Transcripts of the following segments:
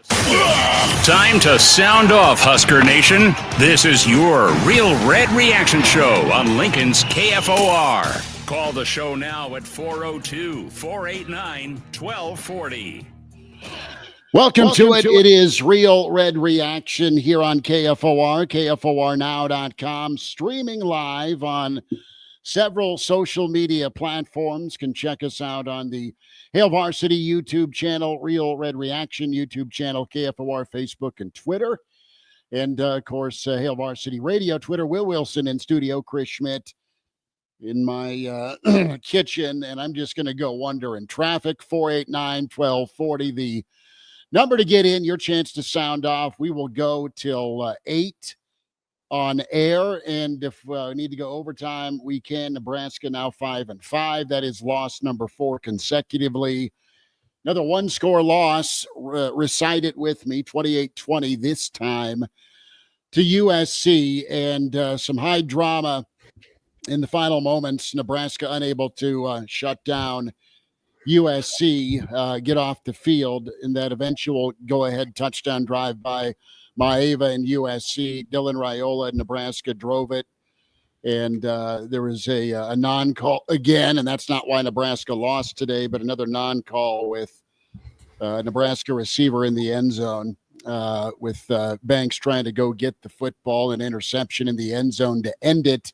Time to sound off, Husker Nation. This is your Real Red Reaction Show on Lincoln's KFOR. Call the show now at 402-489-1240. Welcome to it. It is Real Red Reaction here on KFOR, KFORnow.com, streaming live on several social media platforms. Can check us out on the Hail Varsity YouTube channel, Real Red Reaction YouTube channel, KFOR, Facebook, and Twitter. And, of course, Hail Varsity Radio, Twitter. Will Wilson in studio, Chris Schmidt in my kitchen. And I'm just going to go wondering. Traffic, 489-1240, the number to get in, your chance to sound off. We will go till 8 on air, and if we need to go overtime, we can. Nebraska now 5-5. That is loss number 4 consecutively. Another one-score loss. Recite it with me, 28-20 this time to USC, and some high drama in the final moments. Nebraska unable to shut down USC, get off the field in that eventual go-ahead touchdown drive by Maeva and USC. Dylan Raiola, Nebraska drove it, and there was a non-call again, and that's not why Nebraska lost today, but another non-call with Nebraska receiver in the end zone with Banks trying to go get the football, and interception in the end zone to end it.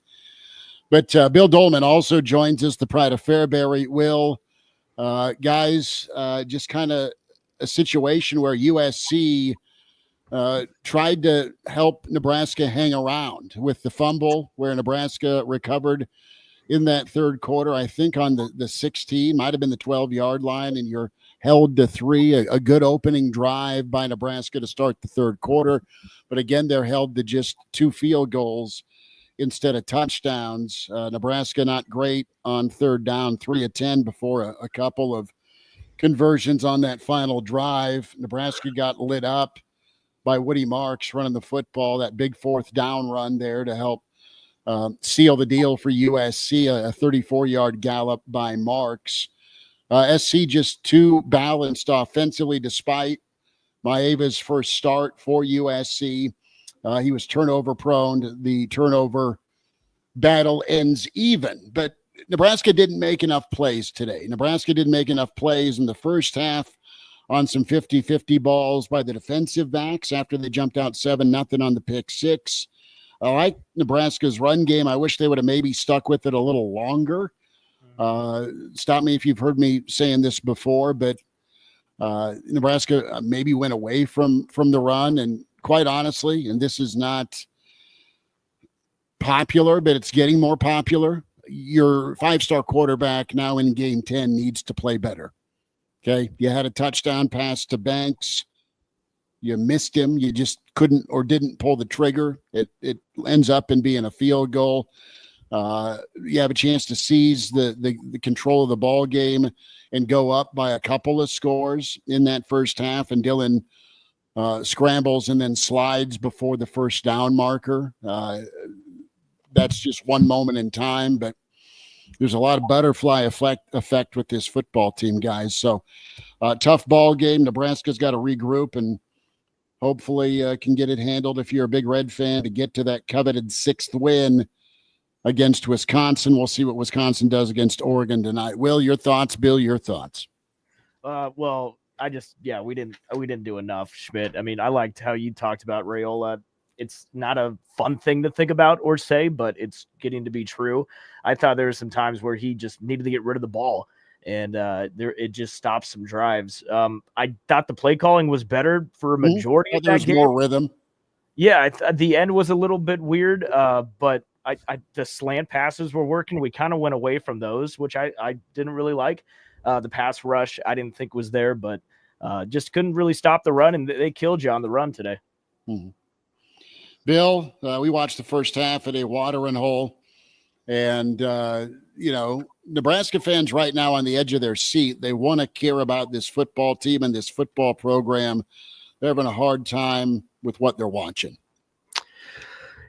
But Bill Dolman also joins us, the pride of Fairbury. Will, guys, just kind of a situation where USC tried to help Nebraska hang around with the fumble where Nebraska recovered in that third quarter, I think on the 16, might have been the 12-yard line, and you're held to 3, a good opening drive by Nebraska to start the third quarter. But again, they're held to just 2 field goals instead of touchdowns. Nebraska not great on third down, 3 of 10 before a couple of conversions on that final drive. Nebraska got lit up by Woody Marks running the football, that big fourth down run there to help seal the deal for USC, a 34-yard gallop by Marks. SC just too balanced offensively despite Maeva's first start for USC. He was turnover prone. The turnover battle ends even, but Nebraska didn't make enough plays today. Nebraska didn't make enough plays in the first half on some 50-50 balls by the defensive backs after they jumped out 7-0 on the pick 6. I like Nebraska's run game. I wish they would have maybe stuck with it a little longer. Stop me if you've heard me saying this before, but Nebraska maybe went away from the run. And quite honestly, and this is not popular, but it's getting more popular, your 5-star quarterback now in game 10 needs to play better. Okay, you had a touchdown pass to Banks. You missed him. You just couldn't or didn't pull the trigger. It ends up in being a field goal. You have a chance to seize the control of the ball game and go up by a couple of scores in that first half. And Dylan scrambles and then slides before the first down marker. That's just one moment in time, but there's a lot of butterfly effect with this football team, guys. So tough ball game. Nebraska's got to regroup and hopefully can get it handled if you're a big Red fan to get to that coveted 6th win against Wisconsin. We'll see what Wisconsin does against Oregon tonight. Will, your thoughts? Bill, your thoughts? Well, we didn't do enough, Schmidt. I mean, I liked how you talked about Raiola. It's not a fun thing to think about or say, but it's getting to be true. I thought there were some times where he just needed to get rid of the ball, and it just stopped some drives. I thought the play calling was better for a majority of that game. More rhythm. Yeah, the end was a little bit weird, but the slant passes were working. We kind of went away from those, which I didn't really like. The pass rush I didn't think was there, but just couldn't really stop the run, and they killed you on the run today. Mm-hmm. Bill, we watched the first half at a watering hole, and, Nebraska fans right now on the edge of their seat. They want to care about this football team and this football program. They're having a hard time with what they're watching.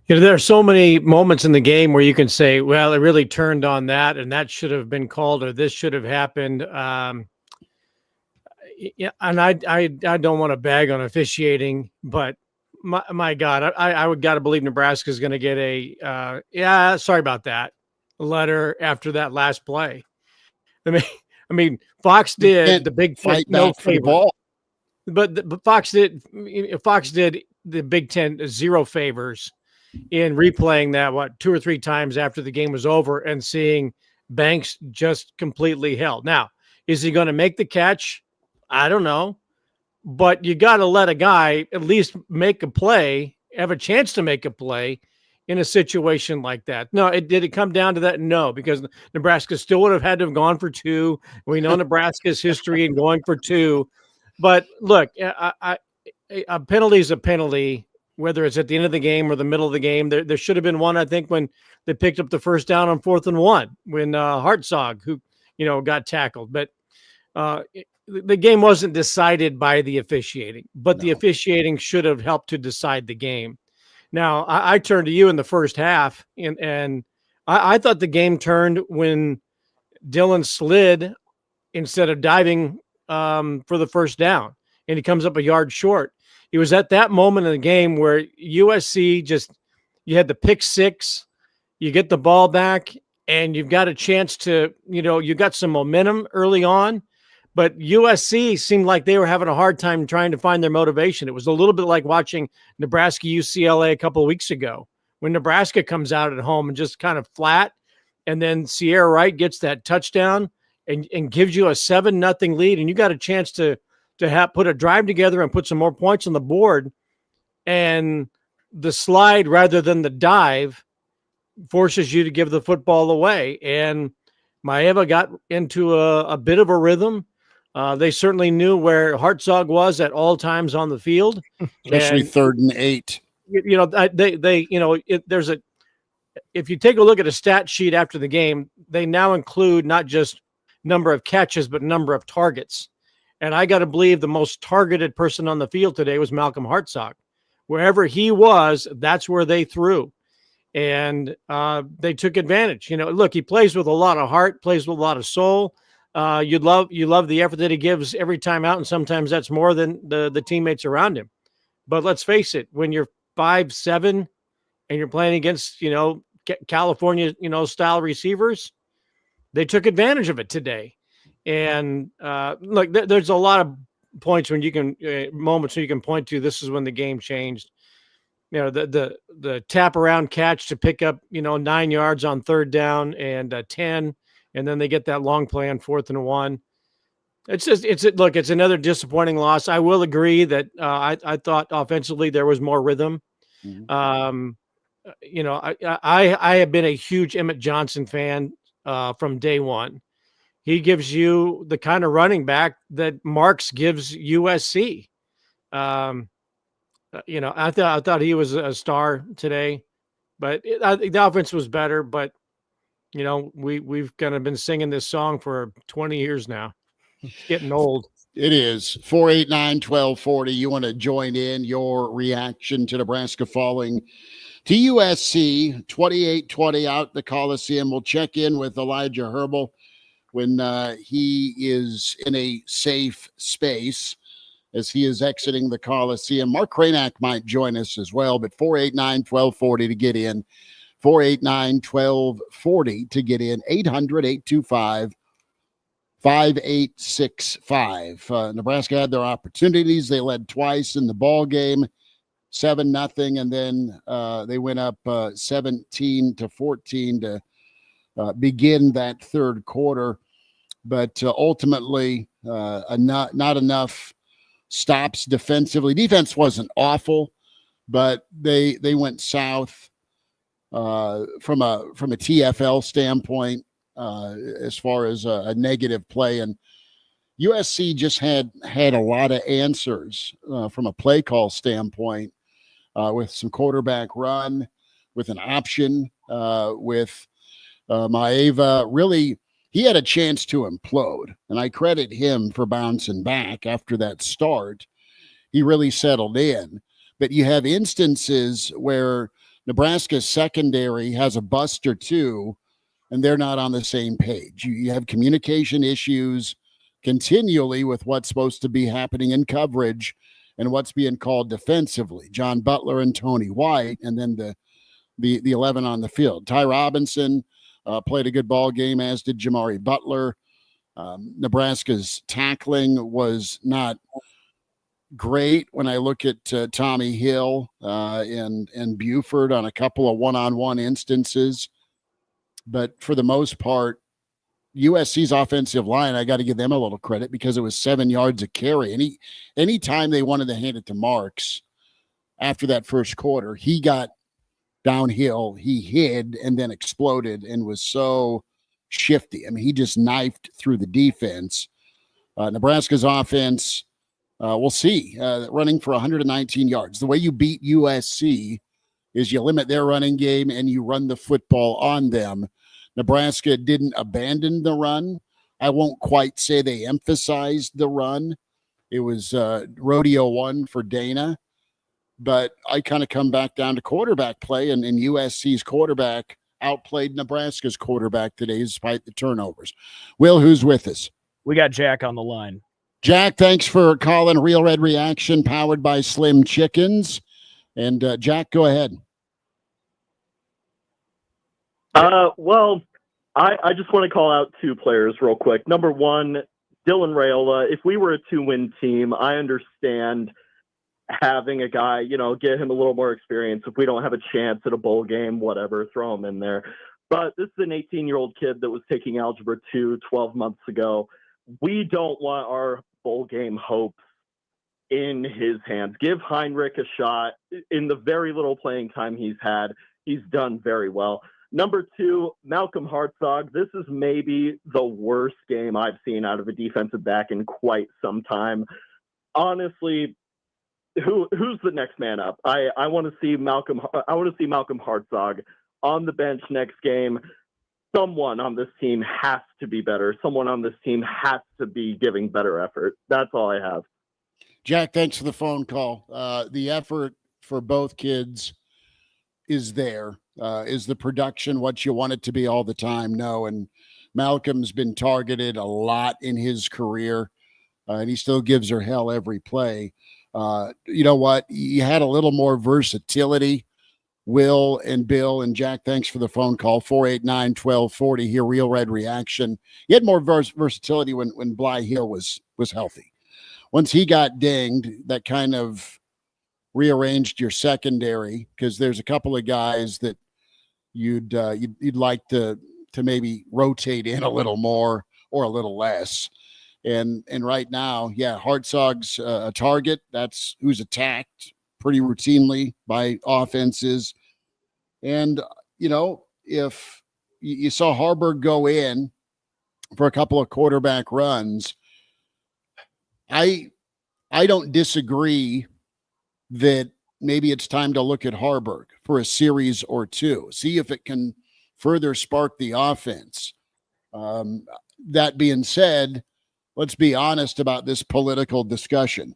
There are so many moments in the game where you can say, well, it really turned on that, and that should have been called, or this should have happened. Yeah, and I don't want to bag on officiating, but my God, I would got to believe Nebraska is going to get a sorry about that letter after that last play. I mean, Fox You did can't the Big Ten fight no back for the favor, ball. but Fox did the Big Ten zero favors in replaying that 2 or 3 times after the game was over and seeing Banks just completely held. Now, is he going to make the catch? I don't know, but you got to let a guy at least make a play, have a chance to make a play in a situation like that. No, did it come down to that? No, because Nebraska still would have had to have gone for 2. We know Nebraska's history in going for 2, but look, a penalty is a penalty, whether it's at the end of the game or the middle of the game. There should have been one, I think, when they picked up the first down on 4th and 1, when Hartzog, who got tackled. But the game wasn't decided by the officiating, but the officiating should have helped to decide the game. Now, I turned to you in the first half, and I thought the game turned when Dylan slid instead of diving for the first down, and he comes up a yard short. It was at that moment in the game where USC you had the pick 6, you get the ball back, and you've got a chance to, you got some momentum early on, but USC seemed like they were having a hard time trying to find their motivation. It was a little bit like watching Nebraska UCLA a couple of weeks ago when Nebraska comes out at home and just kind of flat, and then Sierra Wright gets that touchdown and gives you a 7-0 lead, and you got a chance to put a drive together and put some more points on the board, and the slide rather than the dive forces you to give the football away. And Maeva got into a bit of a rhythm. They certainly knew where Hartzog was at all times on the field, Especially 3rd and 8. If you take a look at a stat sheet after the game, they now include not just number of catches, but number of targets. And I got to believe the most targeted person on the field today was Malcolm Hartzog. Wherever he was, that's where they threw. And they took advantage. Look, he plays with a lot of heart, plays with a lot of soul. You love the effort that he gives every time out, and sometimes that's more than the teammates around him. But let's face it, when you're 5'7" and you're playing against, California, style receivers, they took advantage of it today. And look, there's a lot of points when you can moments when you can point to this is when the game changed. The tap around catch to pick up 9 yards on 3rd down and 10, and then they get that long play on 4th and 1. It's another disappointing loss. I will agree that I thought offensively there was more rhythm. Mm-hmm. I have been a huge Emmett Johnson fan from day one. He gives you the kind of running back that Marks gives USC. I thought he was a star today, but the offense was better. But we've kind of been singing this song for 20 years now. It's getting old. It is 489-1240. You want to join in your reaction to Nebraska falling to USC 28-20 out the Coliseum. We'll check in with Elijah Herbal when he is in a safe space as he is exiting the Coliseum. Mark Cranack might join us as well, but 489-1240 to get in. 489-1240 to get in. 800-825-5865. Nebraska had their opportunities. They led twice in the ball game, 7-0, and then they went up 17-14 to begin that third quarter. But ultimately, not enough stops defensively. Defense wasn't awful, but they went south from a TFL standpoint as far as a negative play. And USC just had a lot of answers from a play call standpoint with some quarterback run, with an option, with Maeva. Really, he had a chance to implode, and I credit him for bouncing back after that start. He really settled in. But you have instances where Nebraska's secondary has a bust or two, and they're not on the same page. You have communication issues, continually with what's supposed to be happening in coverage and what's being called defensively. John Butler and Tony White, and then the 11 on the field. Ty Robinson played a good ball game, as did Jamari Butler. Nebraska's tackling was not great when I look at Tommy Hill and Buford on a couple of one-on-one instances. But for the most part, USC's offensive line, I got to give them a little credit because it was 7 yards a carry. Anytime they wanted to hand it to Marks after that first quarter, he got downhill, he hid, and then exploded and was so shifty. I mean, he just knifed through the defense. Nebraska's offense, we'll see, running for 119 yards. The way you beat USC is you limit their running game and you run the football on them. Nebraska didn't abandon the run. I won't quite say they emphasized the run. It was rodeo one for Dana. But I kind of come back down to quarterback play, and USC's quarterback outplayed Nebraska's quarterback today despite the turnovers. Will, who's with us? We got Jack on the line. Jack, thanks for calling Real Red Reaction, powered by Slim Chickens. And Jack, go ahead. Well, I just want to call out two players real quick. Number one, Dylan Raiola. If we were a 2-win team, I understand having a guy, get him a little more experience. If we don't have a chance at a bowl game, whatever, throw him in there. But this is an 18-year-old kid that was taking Algebra 2 12 months ago. We don't want our bowl game hopes in his hands. Give Heinrich a shot. In the very little playing time he's had, he's done very well. Number two, Malcolm Hartzog. This is maybe the worst game I've seen out of a defensive back in quite some time. Honestly, who's the next man up? I want to see Malcolm Hartzog on the bench next game. Someone on this team has to be better. Someone on this team has to be giving better effort. That's all I have. Jack, thanks for the phone call. The effort for both kids is there. Is the production what you want it to be all the time? No. And Malcolm's been targeted a lot in his career, and he still gives her hell every play. You know what? You had a little more versatility. Will and Bill and Jack, thanks for the phone call. 489-1240 here, Real Red Reaction. You had more versatility when Bly Hill was healthy. Once he got dinged, that kind of rearranged your secondary, because there's a couple of guys that you'd like to maybe rotate in a little more or a little less. And right now, yeah, Hartzog's a target. That's who's attacked pretty routinely by offenses. And, if you saw Harburg go in for a couple of quarterback runs, I don't disagree that maybe it's time to look at Harburg for a series or two, see if it can further spark the offense. That being said, let's be honest about this political discussion.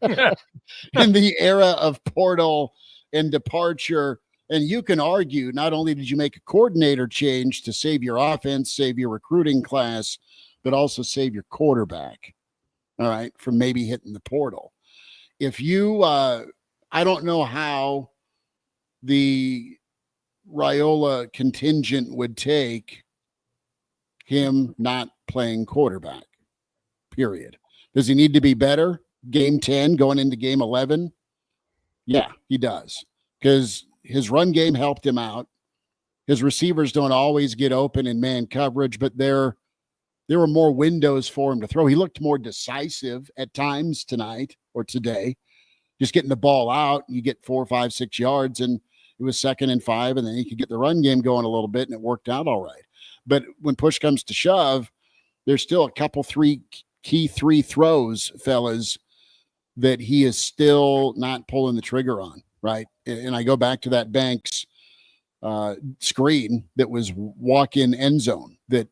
In the era of portal and departure, and you can argue not only did you make a coordinator change to save your offense, save your recruiting class, but also save your quarterback, all right, from maybe hitting the portal. If you, I don't know how the Raiola contingent would take him not playing quarterback, period. Does he need to be better? Game 10 going into game 11? Yeah, he does, because his run game helped him out. His receivers don't always get open in man coverage, but there were more windows for him to throw. He looked more decisive at times tonight or today, just getting the ball out. You get 4, 5, 6 yards, and it was 2nd and 5, and then he could get the run game going a little bit, and it worked out all right. But when push comes to shove, there's still a couple key three throws, fellas, that he is still not pulling the trigger on, right? And I go back to that Banks screen that was walk-in end zone, that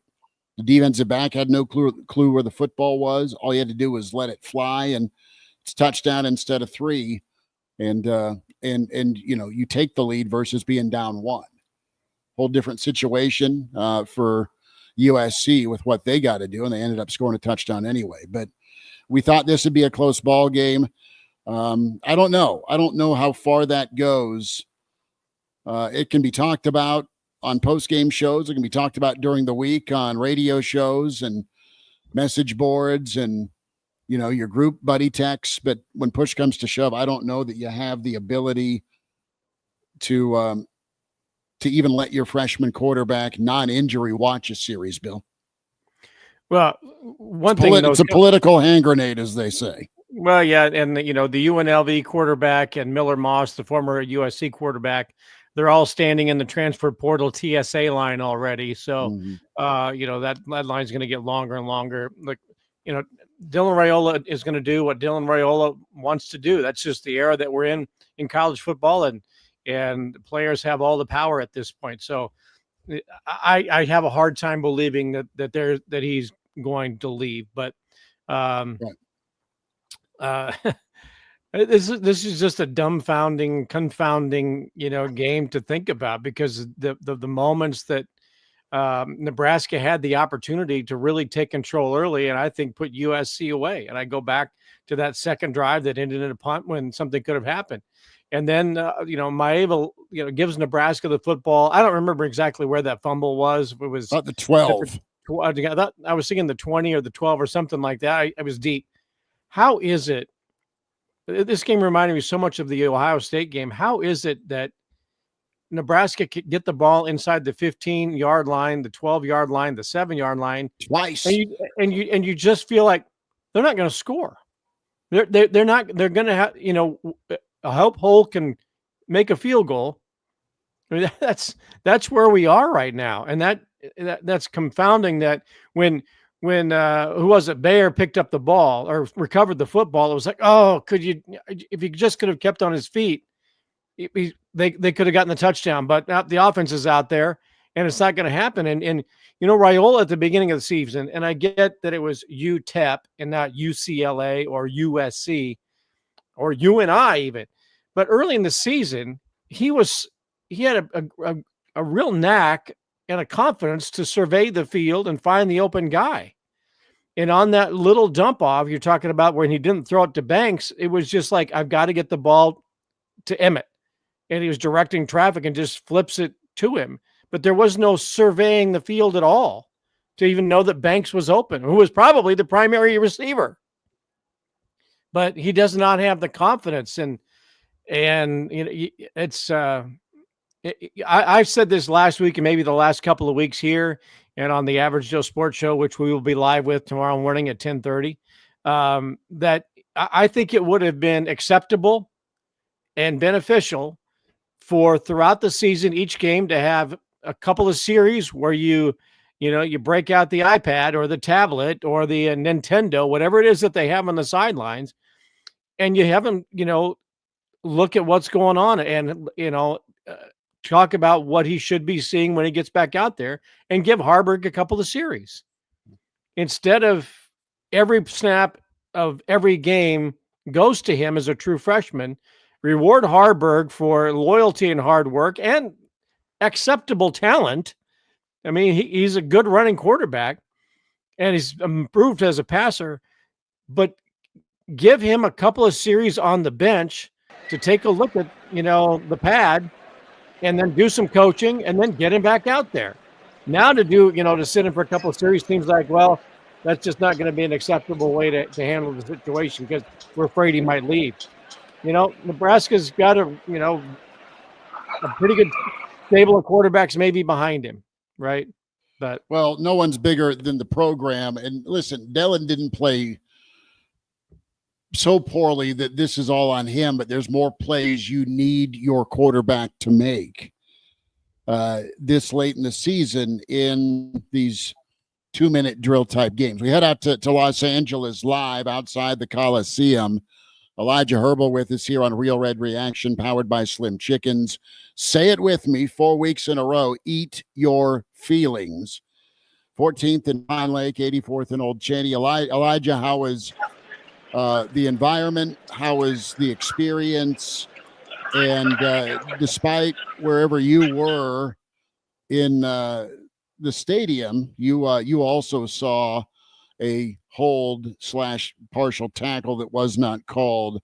the defensive back had no clue where the football was. All he had to do was let it fly, and it's touchdown instead of 3. And you take the lead versus being down 1. Whole different situation for USC with what they got to do, and they ended up scoring a touchdown anyway. But we thought this would be a close ball game. I don't know. I don't know how far that goes. It can be talked about on post-game shows. It can be talked about during the week on radio shows and message boards and, your group buddy texts. But when push comes to shove, I don't know that you have the ability to even let your freshman quarterback non-injury watch a series, Bill. Well, one thing it's a political hand grenade, as they say. Well, yeah, and the UNLV quarterback and Miller Moss, the former USC quarterback, they're all standing in the transfer portal TSA line already. So, that line's going to get longer and longer. Like, Dylan Raiola is going to do what Dylan Raiola wants to do. That's just the era that we're in college football, and players have all the power at this point. So, I have a hard time believing that he's going to leave, but this is just a confounding, game to think about, because the moments that Nebraska had the opportunity to really take control early, and I think put USC away. And I go back to that second drive that ended in a punt when something could have happened. And then, Maeva, gives Nebraska the football. I don't remember exactly where that fumble was. It was about the 12. I was thinking the 20 or the 12 or something like that. I was deep. How is it? This game reminded me so much of the Ohio State game. How is it that Nebraska can get the ball inside the 15-yard line, the 12-yard line, the 7-yard line twice, and you just feel like they're not going to score? They're not. They're going to have, a Hope Hole can make a field goal. I mean, that's where we are right now, and that's confounding. That when who was it? Bayer picked up the ball or recovered the football. It was like, oh, if he just could have kept on his feet, they could have gotten the touchdown. But now the offense is out there, and it's not going to happen. And Raiola at the beginning of the season, and I get that it was UTEP and not UCLA or USC or UNI even, but early in the season, he had a real knack and a confidence to survey the field and find the open guy. And on that little dump off you're talking about, when he didn't throw it to Banks, it was just like, I've got to get the ball to Emmett. And he was directing traffic and just flips it to him. But there was no surveying the field at all to even know that Banks was open, who was probably the primary receiver. But he does not have the confidence. And it's I've said this last week and maybe the last couple of weeks here and on the Average Joe Sports Show, which we will be live with tomorrow morning at 10:30, that I think it would have been acceptable and beneficial for throughout the season, each game, to have a couple of series where you break out the iPad or the tablet or the Nintendo, whatever it is that they have on the sidelines, and you have them, look at what's going on and, talk about what he should be seeing when he gets back out there, and give Harburg a couple of series instead of every snap of every game goes to him as a true freshman. Reward Harburg for loyalty and hard work and acceptable talent. I mean, he's a good running quarterback and he's improved as a passer, but give him a couple of series on the bench to take a look at, the pad, and then do some coaching and then get him back out there. Now to sit in for a couple of series seems like, well, that's just not going to be an acceptable way to handle the situation, because we're afraid he might leave. Nebraska's got a pretty good stable of quarterbacks maybe behind him, right? But no one's bigger than the program. And listen, Dellen didn't play so poorly that this is all on him, but there's more plays you need your quarterback to make this late in the season in these 2-minute drill type games. We head out to Los Angeles live outside the Coliseum. Elijah Herbal with us here on Real Red Reaction, powered by Slim Chickens. Say it with me, 4 weeks in a row. Eat your feelings. 14th in Pine Lake, 84th in Old Cheney. Elijah, how was the environment? How was the experience? And despite wherever you were in the the stadium, you also saw a hold/partial tackle that was not called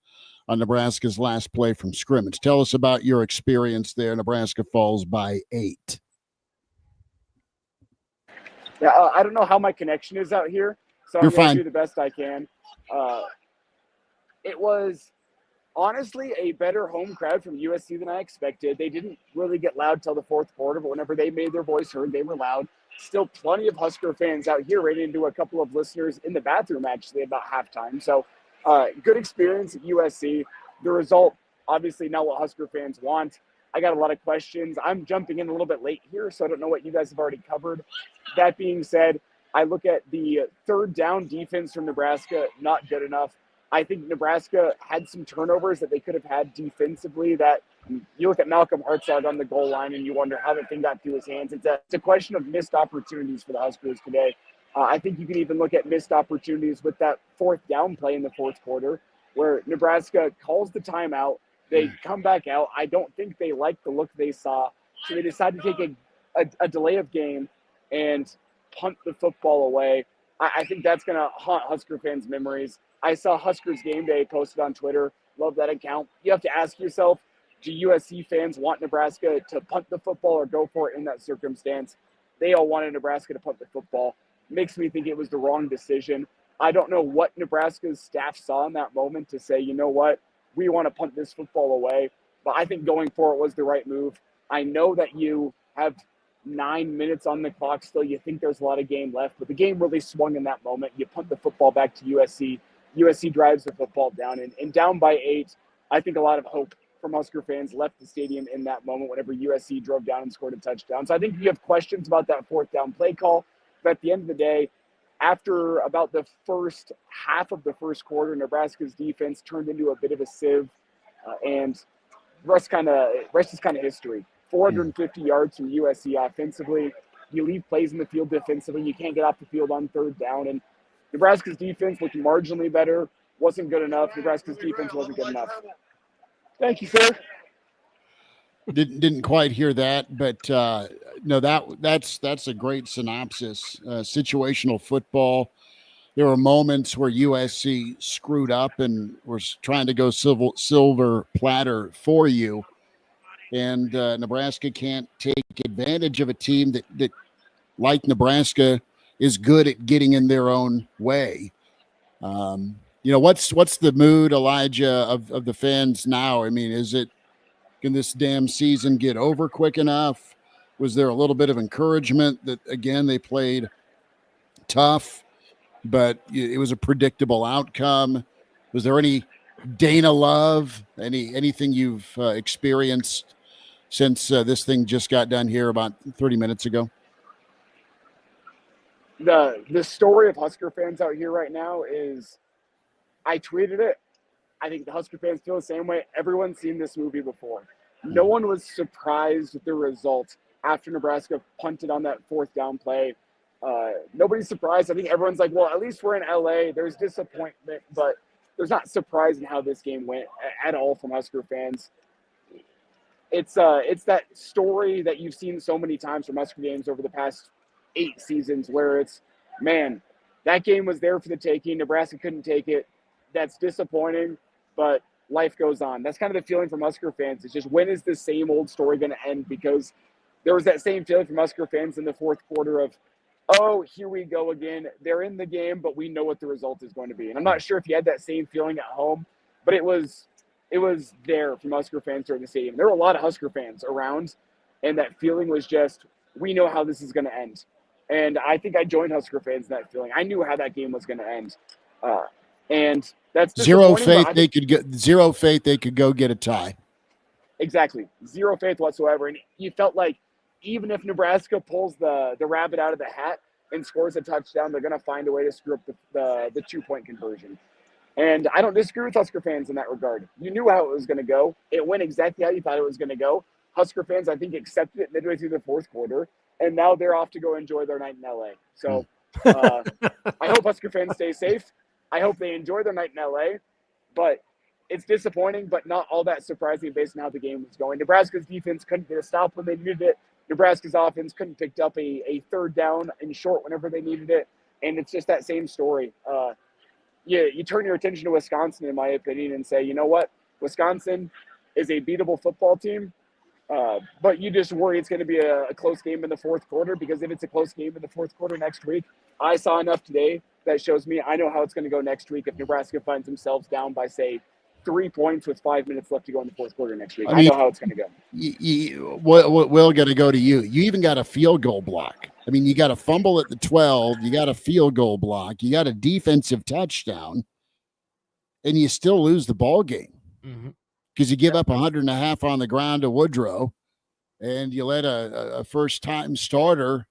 on Nebraska's last play from scrimmage. Tell us about your experience there. Nebraska falls by 8. Yeah, I don't know how my connection is out here, so You're I'm going fine. to do the best I can. It was honestly a better home crowd from USC than I expected. They didn't really get loud till the fourth quarter, but whenever they made their voice heard, they were loud. Still plenty of Husker fans out here, ran into a couple of listeners in the bathroom actually about halftime. So good experience at USC. The result, obviously not what Husker fans want. I got a lot of questions. I'm jumping in a little bit late here, so I don't know what you guys have already covered. That being said, I look at the third down defense from Nebraska, not good enough. I think Nebraska had some turnovers that they could have had defensively that you look at Malcolm Hartzog on the goal line and you wonder how that thing got through his hands. It's a question of missed opportunities for the Huskers today. I think you can even look at missed opportunities with that fourth down play in the fourth quarter where Nebraska calls the timeout. They come back out. I don't think they liked the look they saw. So they decided to take a delay of game and punt the football away. I think that's going to haunt Husker fans' memories. I saw Huskers Game Day posted on Twitter. Love that account. You have to ask yourself, do USC fans want Nebraska to punt the football or go for it in that circumstance? They all wanted Nebraska to punt the football. Makes me think it was the wrong decision. I don't know what Nebraska's staff saw in that moment to say, you know what, we want to punt this football away. But I think going for it was the right move. I know that you have 9 minutes on the clock still. You think there's a lot of game left, but the game really swung in that moment. You punt the football back to USC. USC drives the football down, and down by 8, I think a lot of hope from Husker fans left the stadium in that moment whenever USC drove down and scored a touchdown. So I think you have questions about that fourth down play call, but at the end of the day, after about the first half of the first quarter, Nebraska's defense turned into a bit of a sieve, and rest is kind of history. 450 yards from USC offensively. You leave plays in the field defensively. You can't get off the field on third down, and Nebraska's defense looked marginally better. Wasn't good enough. Nebraska's defense wasn't good enough. Thank you, sir. Didn't quite hear that, but no, that's a great synopsis. Situational football. There were moments where USC screwed up and was trying to go silver platter for you, and Nebraska can't take advantage of a team that like Nebraska is good at getting in their own way. What's the mood, Elijah, of the fans now? I mean, can this damn season get over quick enough? Was there a little bit of encouragement that, again, they played tough, but it was a predictable outcome? Was there any Dana love, anything you've experienced since this thing just got done here about 30 minutes ago? The story of Husker fans out here right now is, I tweeted it. I think the Husker fans feel the same way. Everyone's seen this movie before. No one was surprised with the result after Nebraska punted on that fourth down play. Nobody's surprised. I think everyone's like, well, at least we're in LA. There's disappointment, but there's not surprise in how this game went at all from Husker fans. It's that story that you've seen so many times from Husker games over the past 8 seasons where it's, man, that game was there for the taking. Nebraska couldn't take it. That's disappointing, but life goes on. That's kind of the feeling from Husker fans. It's just, when is the same old story going to end? Because there was that same feeling from Husker fans in the fourth quarter of, oh, here we go again. They're in the game, but we know what the result is going to be. And I'm not sure if you had that same feeling at home, but it was there from Husker fans during the stadium. There were a lot of Husker fans around, and that feeling was just, we know how this is going to end. And I think I joined Husker fans in that feeling. I knew how that game was going to end. And that's zero faith they could go get a tie. Exactly. Zero faith whatsoever. And you felt like even if Nebraska pulls the rabbit out of the hat and scores a touchdown, they're going to find a way to screw up the 2-point conversion. And I don't disagree with Husker fans in that regard. You knew how it was going to go. It went exactly how you thought it was going to go. Husker fans, I think, accepted it midway through the fourth quarter, and now they're off to go enjoy their night in LA. So I hope Husker fans stay safe. I hope they enjoy their night in LA, but it's disappointing, but not all that surprising based on how the game was going. Nebraska's defense couldn't get a stop when they needed it. Nebraska's offense couldn't pick up a third down and short whenever they needed it. And it's just that same story. You turn your attention to Wisconsin, in my opinion, and say, you know what? Wisconsin is a beatable football team. But you just worry it's going to be a close game in the fourth quarter, because if it's a close game in the fourth quarter next week, I saw enough today that shows me I know how it's going to go next week if Nebraska finds themselves down by, say, 3 points with 5 minutes left to go in the fourth quarter next week. I know how it's going to go. What will going to go to you? You even got a field goal block. I mean, you got a fumble at the 12, you got a field goal block, you got a defensive touchdown, and you still lose the ball game. Mm-hmm. Because you give up 100.5 on the ground to Woodrow, and you let a first-time starter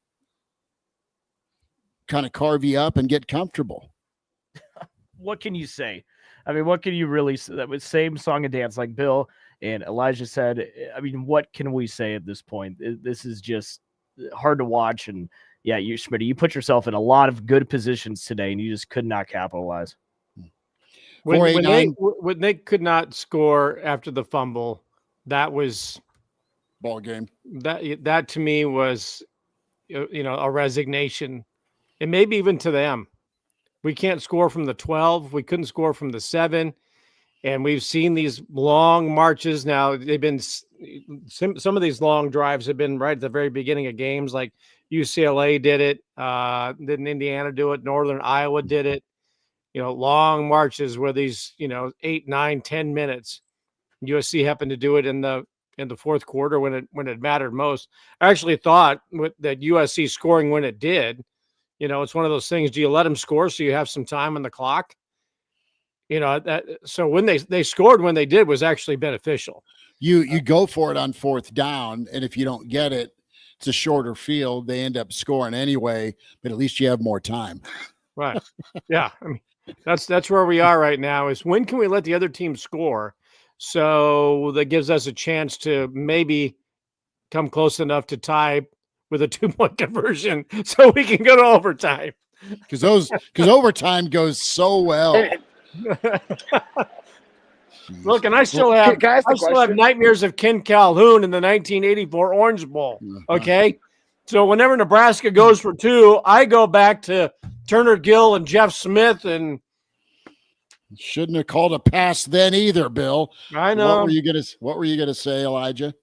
kind of carve you up and get comfortable. What can you say? I mean, what can you really say? That was same song and dance, like Bill and Elijah said. I mean, what can we say at this point? This is just hard to watch. And yeah, Schmidt, you put yourself in a lot of good positions today, and you just could not capitalize. When they could not score after the fumble, that was ball game. That to me was, a resignation, and maybe even to them. We can't score from the 12. We couldn't score from the 7, and we've seen these long marches now. They've been some of these long drives have been right at the very beginning of games, like UCLA did it. Didn't Indiana do it? Northern Iowa did it. Long marches where these, 8, 9, 10 minutes. USC happened to do it in the fourth quarter when it mattered most. I actually thought that USC scoring when it did, it's one of those things. Do you let them score so you have some time on the clock? So when they scored when they did was actually beneficial. You go for it on fourth down, and if you don't get it, it's a shorter field. They end up scoring anyway, but at least you have more time. Right. Yeah. I mean, that's where we are right now, is when can we let the other team score so that gives us a chance to maybe come close enough to tie with a 2-point conversion so we can go to overtime. Because overtime goes so well. Look, and I still have nightmares of Ken Calhoun in the 1984 Orange Bowl. Okay. So whenever Nebraska goes for 2, I go back to Turner Gill and Jeff Smith, and shouldn't have called a pass then either, Bill. I know. What were you gonna say, Elijah?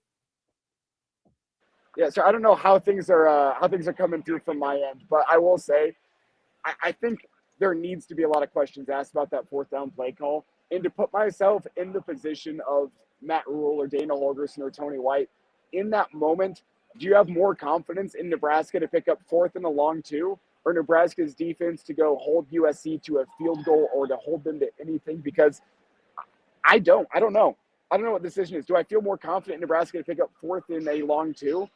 Yeah, so I don't know how things are coming through from my end, but I will say, I think there needs to be a lot of questions asked about that fourth down play call. And to put myself in the position of Matt Rule or Dana Holgerson or Tony White, in that moment, do you have more confidence in Nebraska to pick up 4th and a long 2, or Nebraska's defense to go hold USC to a field goal or to hold them to anything? Because I don't know. I don't know what the decision is. Do I feel more confident in Nebraska to pick up 4th in a long 2?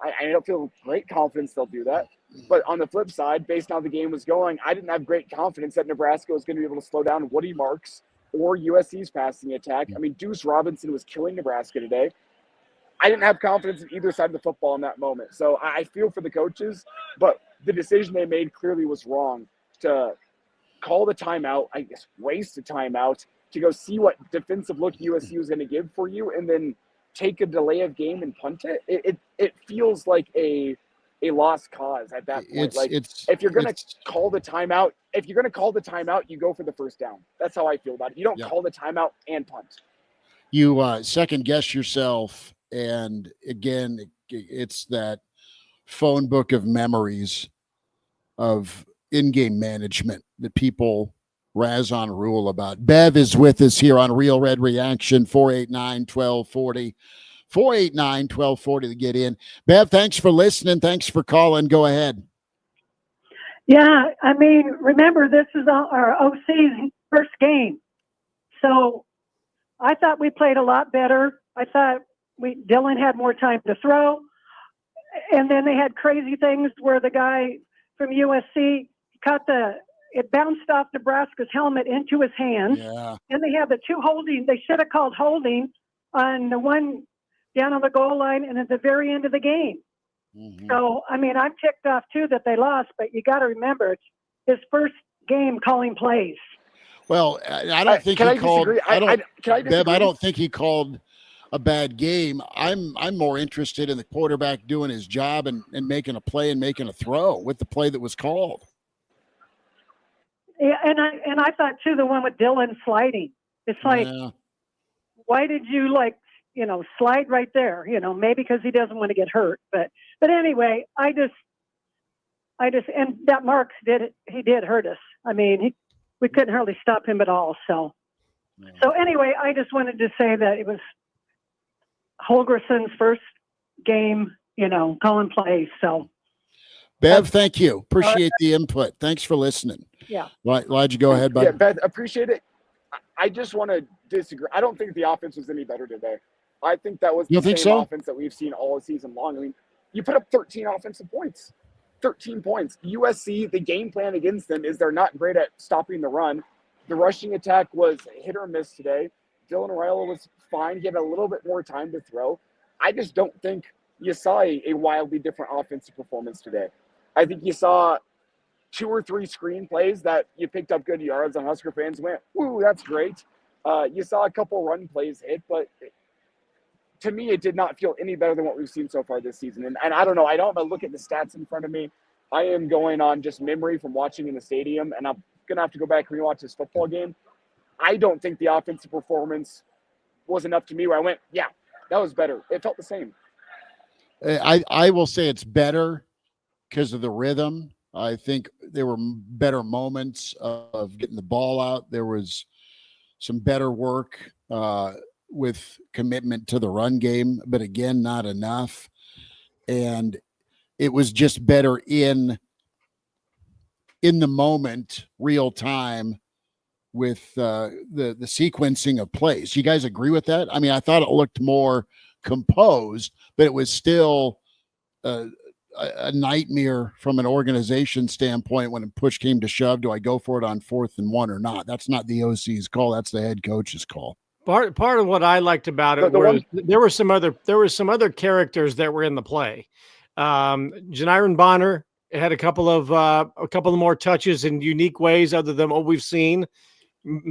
I don't feel great confidence they'll do that. But on the flip side, based on how the game was going, I didn't have great confidence that Nebraska was going to be able to slow down Woody Marks or USC's passing attack. I mean, Deuce Robinson was killing Nebraska today. I didn't have confidence in either side of the football in that moment. So I feel for the coaches, but the decision they made clearly was wrong to call the timeout, I guess waste a timeout, to go see what defensive look USC was going to give for you, and then take a delay of game and punt it. It feels like a lost cause at that point. If you're going to call the timeout, you go for the first down. That's how I feel about it. You don't call the timeout and punt. You second guess yourself. And again, it's that phone book of memories of in-game management that people razz on Rule about. Bev is with us here on Real Red Reaction, 489-1240. 489-1240 to get in. Bev, thanks for listening. Thanks for calling. Go ahead. Yeah, I mean, remember, this is our OC's first game. So I thought we played a lot better. I thought Dylan had more time to throw. And then they had crazy things where the guy from USC it bounced off Nebraska's helmet into his hand. Yeah. And they had the 2 holding. They should have called holding on the one down on the goal line and at the very end of the game. Mm-hmm. So, I mean, I'm ticked off too that they lost, but you got to remember it's his first game calling plays. Well, I don't think he called. I don't think he called a bad game. I'm more interested in the quarterback doing his job and making a play and making a throw with the play that was called. Yeah, and I thought too, the one with Dylan sliding. It's like, why did you slide right there? Maybe because he doesn't want to get hurt. But anyway, I just and that Marks he did hurt us. I mean, we couldn't hardly stop him at all. So anyway, I just wanted to say that it was Holgerson's first game, calling plays. So Bev, thank you. Appreciate the input. Thanks for listening. Yeah. Why'd you go ahead, bud? Yeah, Beth, appreciate it. I just want to disagree. I don't think the offense was any better today. I think that was the same offense that we've seen all season long. I mean, you put up 13 offensive points. 13 points. USC, the game plan against them is they're not great at stopping the run. The rushing attack was hit or miss today. Dylan Raiola was fine. He had a little bit more time to throw. I just don't think you saw a wildly different offensive performance today. I think you saw 2 or 3 screen plays that you picked up good yards and Husker fans went, woo, that's great. You saw a couple run plays hit, but to me, it did not feel any better than what we've seen so far this season. And I don't know. I don't have a look at the stats in front of me. I am going on just memory from watching in the stadium, and I'm going to have to go back and rewatch this football game. I don't think the offensive performance was enough to me where I went, yeah, that was better. It felt the same. I will say it's better because of the rhythm. I think there were better moments of getting the ball out. There was some better work with commitment to the run game, but again, not enough. And it was just better in the moment, real time, with the sequencing of plays. You guys agree with that? I mean, I thought it looked more composed, but it was still a nightmare from an organization standpoint when push came to shove. Do I go for it on 4th and 1 or not? That's not the OC's call. That's the head coach's call. Part of what I liked about it was there were some other characters that were in the play. Janiron Bonner had a couple of more touches in unique ways other than what we've seen,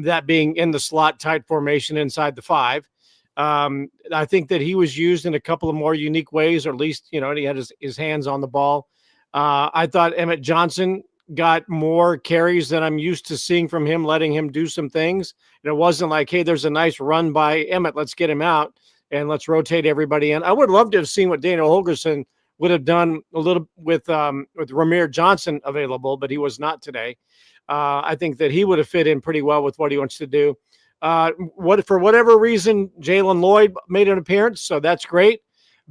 that being in the slot tight formation inside the 5. I think that he was used in a couple of more unique ways, or at least, he had his hands on the ball. I thought Emmett Johnson got more carries than I'm used to seeing from him, letting him do some things. And it wasn't like, hey, there's a nice run by Emmett, let's get him out and let's rotate everybody in. I would love to have seen what Daniel Holgerson would have done a little with Ramir Johnson available, but he was not today. I think that he would have fit in pretty well with what he wants to do. For whatever reason, Jalen Lloyd made an appearance, so that's great.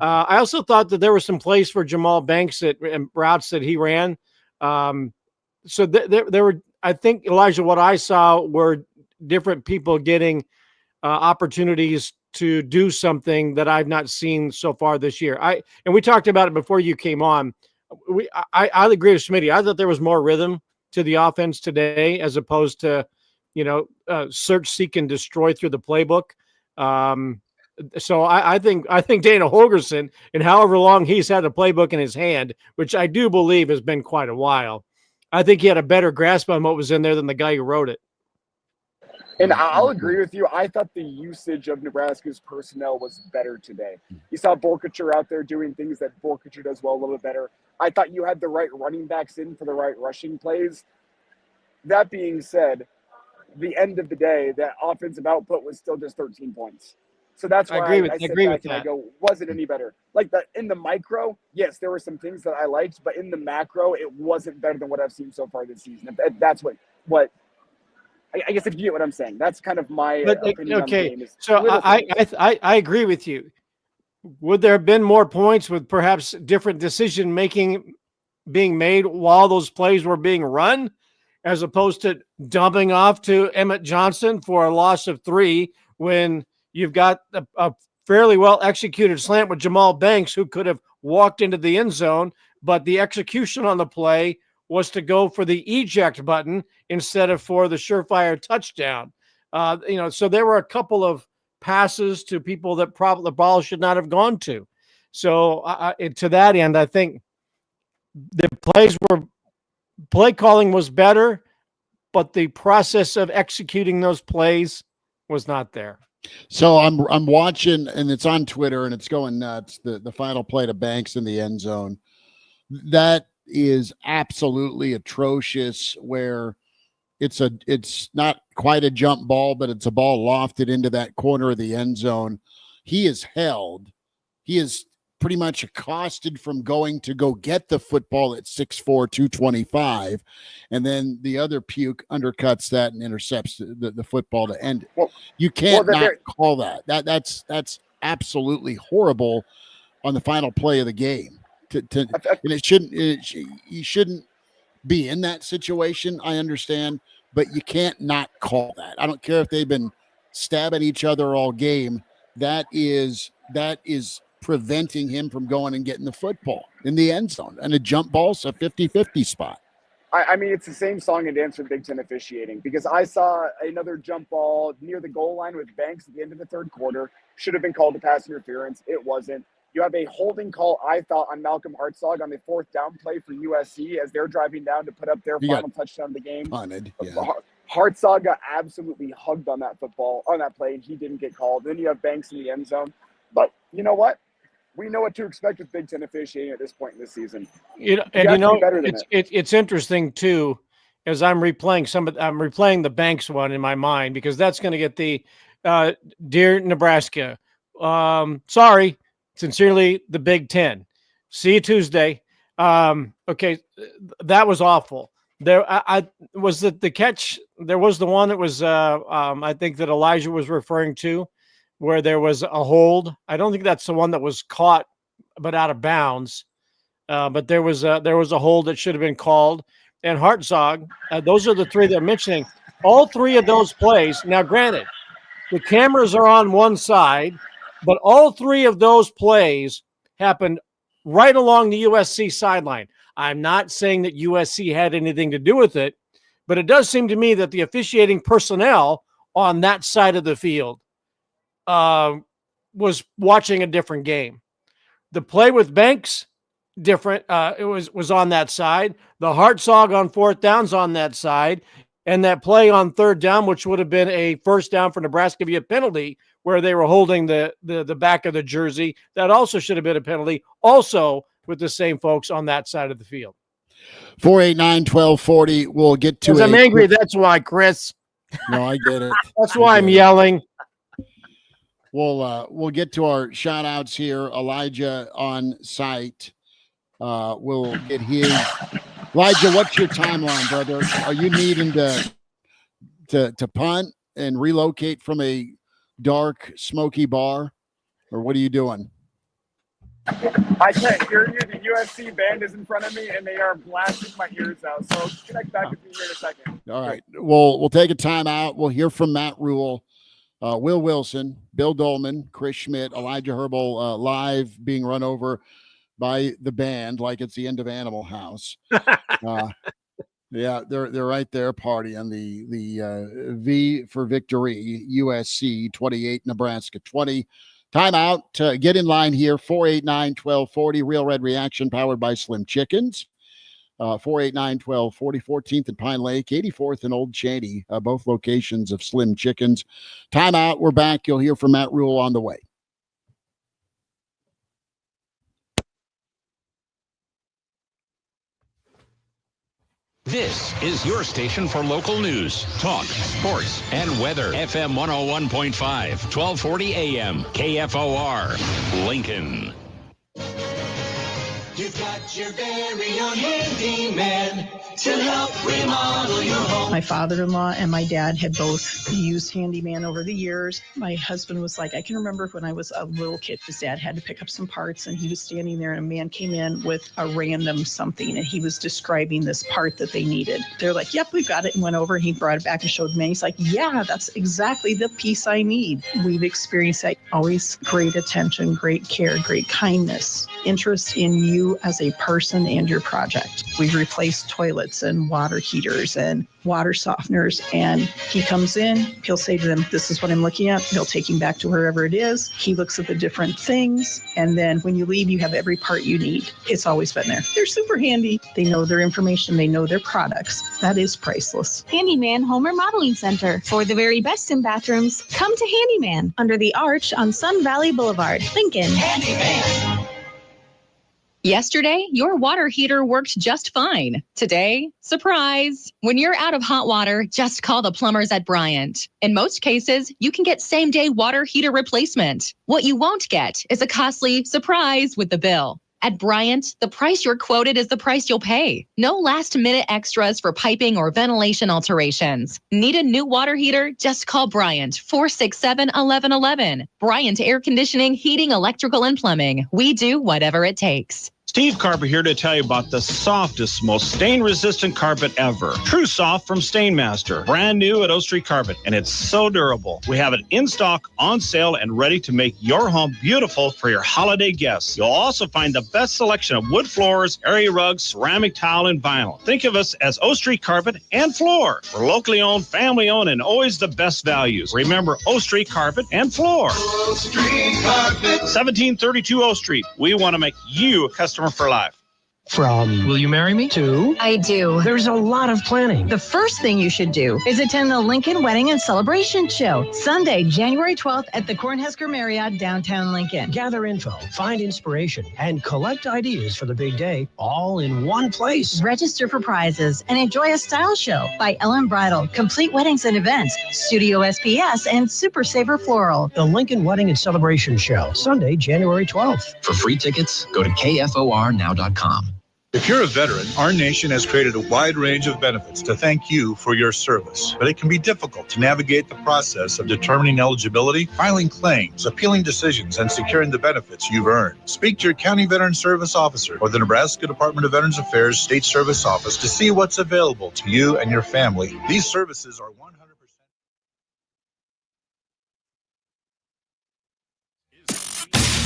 I also thought that there were some plays for Jamal Banks and routes that he ran. So there were, I think, Elijah, what I saw were different people getting opportunities to do something that I've not seen so far this year. And we talked about it before you came on. I agree with Smitty. I thought there was more rhythm to the offense today as opposed to, search, seek, and destroy through the playbook. So I think Dana Holgerson, and however long he's had the playbook in his hand, which I do believe has been quite a while, I think he had a better grasp on what was in there than the guy who wrote it. And I'll agree with you. I thought the usage of Nebraska's personnel was better today. You saw Borkacher out there doing things that Borkacher does well a little bit better. I thought you had the right running backs in for the right rushing plays. That being said, the end of the day, that offensive output was still just 13 points. So that's why I agree with that. I go, was it any better? Like in the micro, yes, there were some things that I liked, but in the macro, it wasn't better than what I've seen so far this season. That's what I guess if you get what I'm saying, that's kind of my opinion on the game. So I agree with you. Would there have been more points with perhaps different decision making being made while those plays were being run, as opposed to dumping off to Emmett Johnson for a loss of 3 when you've got a fairly well executed slant with Jamal Banks, who could have walked into the end zone, but the execution on the play was to go for the eject button instead of for the surefire touchdown. So there were a couple of passes to people that probably the ball should not have gone to. So to that end, I think the play calling was better, but the process of executing those plays was not there. So I'm watching, and it's on Twitter, and it's going nuts. The final play to Banks in the end zone. That is absolutely atrocious. Where it's not quite a jump ball, but it's a ball lofted into that corner of the end zone. He is held. He is pretty much accosted from going to go get the football at 6'4", 225, and then the other puke undercuts that and intercepts the football to end it. Well, you can't not call that. That's absolutely horrible on the final play of the game. And it shouldn't. You shouldn't be in that situation. I understand, but you can't not call that. I don't care if they've been stabbing each other all game. That is preventing him from going and getting the football in the end zone. And a jump ball's a 50-50 spot. I mean, it's the same song and dance for Big Ten officiating, because I saw another jump ball near the goal line with Banks at the end of the third quarter. Should have been called a pass interference. It wasn't. You have a holding call, I thought, on Malcolm Hartzog on the fourth down play for USC as they're driving down to put up their final touchdown of the game. Punted, yeah. Hartzog got absolutely hugged on that play, and he didn't get called. Then you have Banks in the end zone. But you know what? We know what to expect with Big Ten officiating at this point in the season. It's interesting too, as I'm replaying the Banks one in my mind, because that's going to get the dear Nebraska. Sorry, sincerely, the Big Ten. See you Tuesday. Okay, that was awful. I was the catch. There was the one that was I think that Elijah was referring to, where there was a hold. I don't think that's the one that was caught but out of bounds. But there was a hold that should have been called. And Hartzog, those are the three that I'm mentioning. All three of those plays. Now, granted, the cameras are on one side, but all three of those plays happened right along the USC sideline. I'm not saying that USC had anything to do with it, but it does seem to me that the officiating personnel on that side of the field was watching a different game. The play with Banks, different. It was on that side. The Hartzog on fourth down's on that side. And that play on third down, which would have been a first down for Nebraska via penalty, where they were holding the back of the jersey, that also should have been a penalty, also with the same folks on that side of the field. 489-1240. We'll get to it. I'm angry. That's why, Chris. No, I get it. That's why I'm yelling. We'll get to our shout outs here. Elijah on site. We'll get his. Elijah, what's your timeline, brother? Are you needing to punt and relocate from a dark, smoky bar, or what are you doing? I can't hear you. The USC band is in front of me, and they are blasting my ears out. So connect back with me here in a second. All right. We'll take a timeout. We'll hear from Matt Rule, Will Wilson, Bill Dolman, Chris Schmidt, Elijah Herbal live being run over by the band like it's the end of Animal House. Yeah, they're right there partying. The V for victory, USC 28, Nebraska 20. Timeout. Get in line here. 489-1240. Real Red Reaction powered by Slim Chickens. 489-1240. 14th and Pine Lake, 84th and Old Cheney. Both locations of Slim Chickens. Timeout. We're back. You'll hear from Matt Rule on the way. This is your station for local news, talk, sports, and weather. FM 101.5, 1240 AM, KFOR, Lincoln. You've got your very own handyman to help remodel your home. My father-in-law and my dad had both used handyman over the years. My husband was like, I can remember when I was a little kid, his dad had to pick up some parts and he was standing there and a man came in with a random something and he was describing this part that they needed. They're like, yep, we've got it, and went over and he brought it back and showed me. He's like, yeah, that's exactly the piece I need. We've experienced that. Always great attention, great care, great kindness, interest in you you as a person and your project. We've replaced toilets and water heaters and water softeners, and he comes in, he'll say to them, this is what I'm looking at. He'll take him back to wherever it is. He looks at the different things, and then when you leave, you have every part you need. It's always been there. They're super handy. They know their information. They know their products. That is priceless. Handyman Home Remodeling Center. For the very best in bathrooms, come to Handyman under the arch on Sun Valley Boulevard, Lincoln. Handyman. Yesterday, your water heater worked just fine. Today, surprise! When you're out of hot water, just call the plumbers at Bryant. In most cases, you can get same-day water heater replacement. What you won't get is a costly surprise with the bill. At Bryant, the price you're quoted is the price you'll pay. No last-minute extras for piping or ventilation alterations. Need a new water heater? Just call Bryant, 467-1111. Bryant Air Conditioning, Heating, Electrical, and Plumbing. We do whatever it takes. Steve Carper here to tell you about the softest, most stain-resistant carpet ever. True Soft from Stainmaster. Brand new at O Street Carpet, and it's so durable. We have it in stock, on sale, and ready to make your home beautiful for your holiday guests. You'll also find the best selection of wood floors, area rugs, ceramic tile, and vinyl. Think of us as O Street Carpet and Floor. We're locally owned, family owned, and always the best values. Remember O Street Carpet and Floor. O Street Carpet. 1732 O Street. We want to make you a customer for life. From will you marry me to I do. There's a lot of planning. The first thing you should do is attend the Lincoln Wedding and Celebration Show, Sunday, January 12th at the Cornhusker Marriott, downtown Lincoln. Gather info, find inspiration, and collect ideas for the big day, all in one place. Register for prizes and enjoy a style show by Ellen Bridal, Complete Weddings and Events, Studio SPS, and Super Saver Floral. The Lincoln Wedding and Celebration Show, Sunday, January 12th. For free tickets, go to kfornow.com. If you're a veteran, our nation has created a wide range of benefits to thank you for your service. But it can be difficult to navigate the process of determining eligibility, filing claims, appealing decisions, and securing the benefits you've earned. Speak to your county veteran service officer or the Nebraska Department of Veterans Affairs State Service Office to see what's available to you and your family. These services are 100%.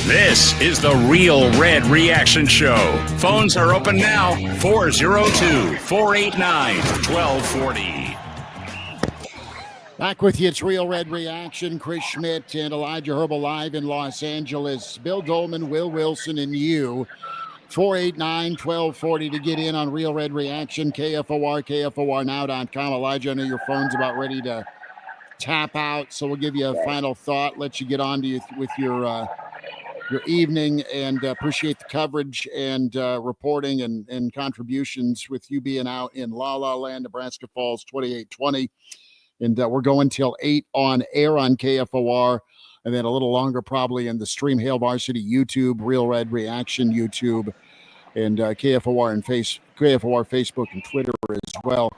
This is the Real Red Reaction Show. Phones are open now. 402-489-1240. Back with you. It's Real Red Reaction. Chris Schmidt and Elijah Herbal live in Los Angeles. Bill Dolman, Will Wilson, and you. 489-1240 to get in on Real Red Reaction. KFOR, KFORnow.com. Elijah, I know your phone's about ready to tap out, so we'll give you a final thought, let you get on to with your evening, and appreciate the coverage and reporting and contributions with you being out in La La Land, Nebraska Falls 2820. And we're going till 8 on air on KFOR, and then a little longer probably in the Stream Hail Varsity YouTube, Real Red Reaction YouTube, and KFOR and KFOR Facebook and Twitter as well.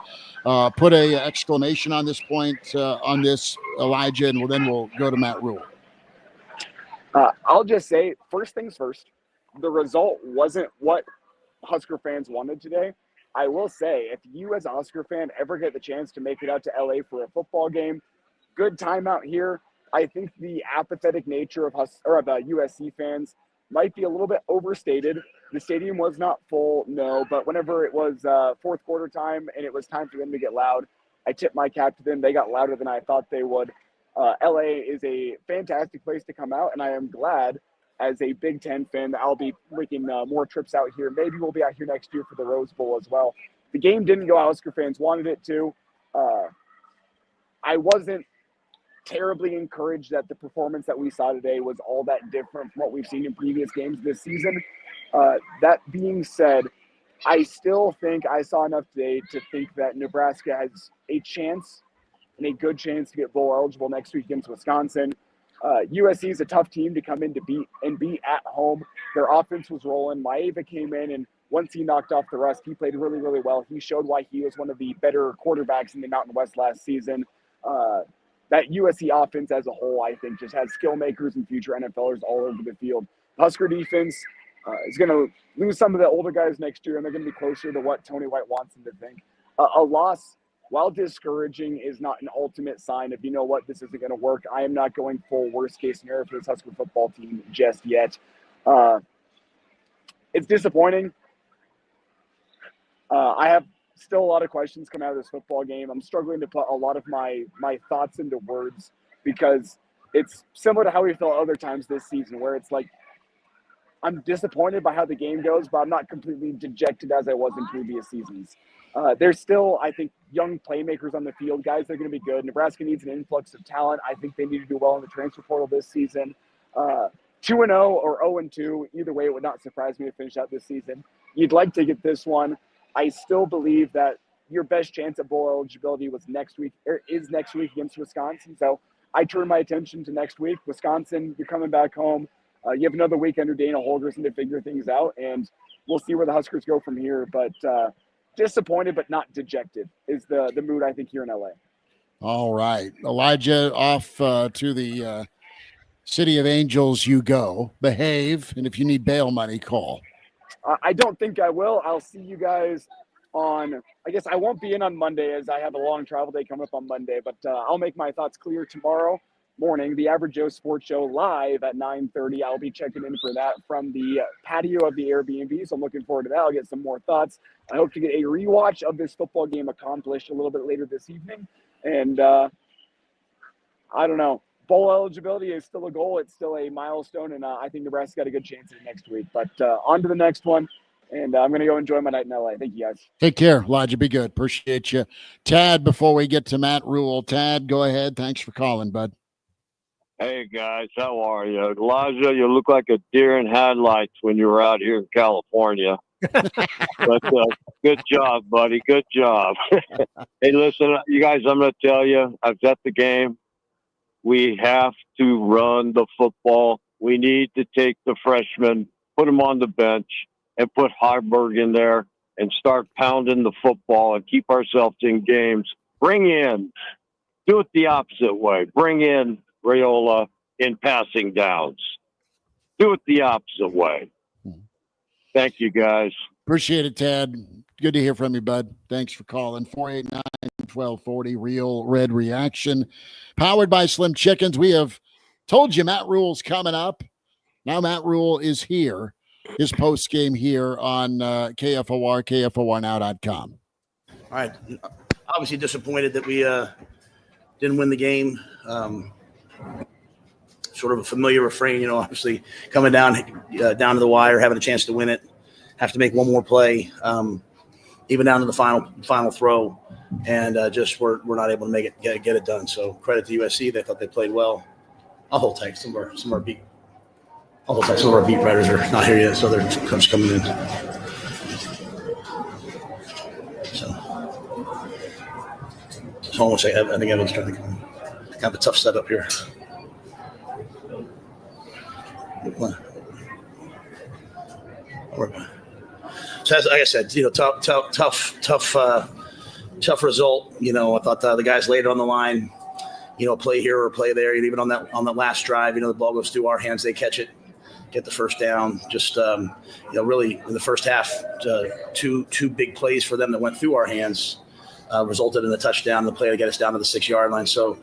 Put a exclamation on this point, on this, Elijah, and then we'll go to Matt Rule. I'll just say, first things first, the result wasn't what Husker fans wanted today. I will say, if you as a Husker fan ever get the chance to make it out to LA for a football game, good time out here. I think the apathetic nature of USC fans might be a little bit overstated. The stadium was not full, no, but whenever it was fourth quarter time and it was time for them to get loud, I tipped my cap to them. They got louder than I thought they would. LA is a fantastic place to come out, and I am glad as a Big Ten fan that I'll be making more trips out here. Maybe we'll be out here next year for the Rose Bowl as well. The game didn't go how Husker fans wanted it to. I wasn't terribly encouraged that the performance that we saw today was all that different from what we've seen in previous games this season. That being said, I still think I saw enough today to think that Nebraska has a chance and a good chance to get bowl eligible next week against Wisconsin. USC is a tough team to come in to beat at home. Their offense was rolling. Maeva came in, and once he knocked off the rust, he played really, really well. He showed why he was one of the better quarterbacks in the Mountain West last season. That USC offense as a whole, I think, just has skill makers and future NFLers all over the field. Husker defense is going to lose some of the older guys next year, and they're going to be closer to what Tony White wants them to think. A loss, while discouraging, is not an ultimate sign of, you know what, this isn't going to work. I am not going full worst-case scenario for this Husker football team just yet. it's disappointing. I have still a lot of questions coming out of this football game. I'm struggling to put a lot of my thoughts into words because it's similar to how we felt other times this season, where it's like I'm disappointed by how the game goes, but I'm not completely dejected as I was in previous seasons. There's still, I think, young playmakers on the field, guys that are going to be good. Nebraska needs an influx of talent. I think they need to do well in the transfer portal this season. 2-0 or 0-2, either way, it would not surprise me to finish out this season. You'd like to get this one. I still believe that your best chance at bowl eligibility is next week against Wisconsin. So I turn my attention to next week. Wisconsin, you're coming back home. You have another week under Dana Holgorsen to figure things out, and we'll see where the Huskers go from here. But disappointed but not dejected is the mood, I think, here in LA. All right. Elijah, off to the City of Angels you go. Behave, and if you need bail money, call. I don't think I will. I'll see you guys on – I guess I won't be in on Monday as I have a long travel day coming up on Monday, but I'll make my thoughts clear tomorrow morning. The Average Joe Sports Show live at 9:30. I'll be checking in for that from the patio of the Airbnb, so I'm looking forward to that. I'll get some more thoughts. I hope to get a rewatch of this football game accomplished a little bit later this evening. And I don't know. Bowl eligibility is still a goal. It's still a milestone, and I think Nebraska got a good chance at it next week. But on to the next one, and I'm going to go enjoy my night in LA. Thank you, guys. Take care, Elijah. Be good. Appreciate you. Tad, before we get to Matt Rule, Tad, go ahead. Thanks for calling, bud. Hey, guys. How are you? Elijah, you look like a deer in headlights when you were out here in California. But good job, buddy. Good job. Hey, listen, you guys, I'm going to tell you, I was at the game. We have to run the football. We need to take the freshmen, put them on the bench, and put Harburg in there and start pounding the football and keep ourselves in games. Do it the opposite way. Bring in Raiola in passing downs. Do it the opposite way. Thank you, guys. Appreciate it, Tad. Good to hear from you, bud. Thanks for calling. 489-1240, Real Red Reaction. Powered by Slim Chickens. We have told you Matt Rule's coming up. Now Matt Rule is here. His post game here on KFOR, KFORnow.com. All right. Obviously disappointed that we didn't win the game. Sort of a familiar refrain, obviously coming down to the wire, having a chance to win it, have to make one more play, even down to the final throw, and just we're not able to make it get it done. So credit to USC, they thought they played well. I'll hold tight. Some of our beat writers are not here yet, so they're just coming in. So almost, I think Evan's trying to come. Kind of a tough setup here. So as like I said, tough result. I thought the guys laid it on the line. Play here or play there. Even on that last drive, the ball goes through our hands. They catch it, get the first down. Just really in the first half, two big plays for them that went through our hands resulted in the touchdown. The play to get us down to the 6-yard line. So.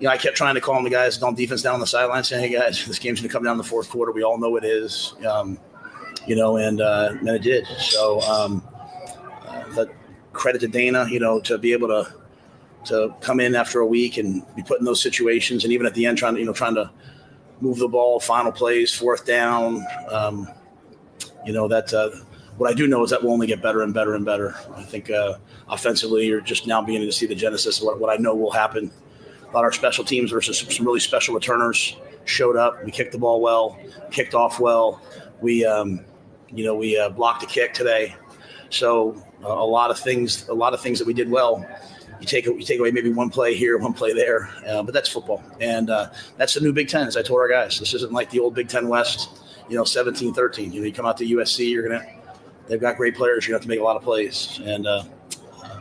I kept trying to calm the guys on defense down on the sideline, saying, "Hey guys, this game's going to come down in the fourth quarter. We all know it is." And it did. So, but credit to Dana, to be able to come in after a week and be put in those situations, and even at the end trying to move the ball, final plays, fourth down. What I do know is that we'll only get better and better and better. I think offensively, you're just now beginning to see the genesis of what I know will happen. A lot of our special teams versus some really special returners showed up. We kicked the ball well, kicked off well. We blocked a kick today. So a lot of things that we did well. You take away maybe one play here, one play there, but that's football. And that's the new Big Ten, as I told our guys. This isn't like the old Big Ten West, 17-13. You come out to USC, they've got great players. You're going to have to make a lot of plays. And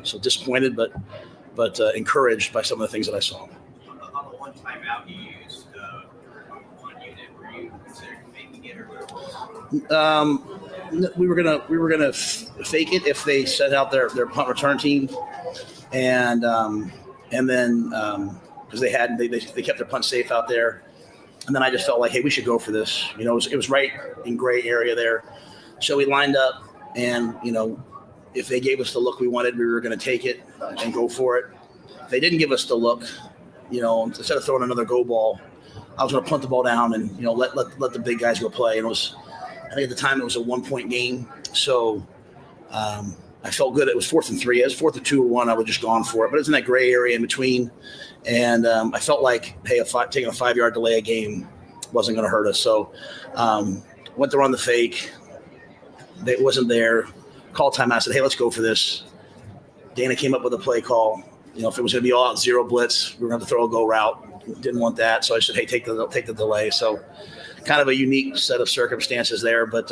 so disappointed, but encouraged by some of the things that I saw. On the one timeout you used, one unit, were you considering making it or? We were gonna fake it if they set out their punt return team, and then because they kept their punt safe out there, and then I just felt like, hey, we should go for this. It was right in gray area there. So we lined up, and, if they gave us the look we wanted, we were going to take it and go for it. If they didn't give us the look, instead of throwing another go ball, I was going to punt the ball down and, let the big guys go play. And I think at the time it was a 1-point game. So I felt good. It was 4th and 3. It was 4th and 2 or 1. I would just gone for it, but it's in that gray area in between. And I felt like, hey, taking a 5-yard delay a game wasn't going to hurt us. So went to run the fake. It wasn't there. Call time. I said, hey, let's go for this. Dana came up with a play call. If it was going to be all out 0 blitz, we were going to throw a go route. Didn't want that. So I said, hey, take the delay. So kind of a unique set of circumstances there, but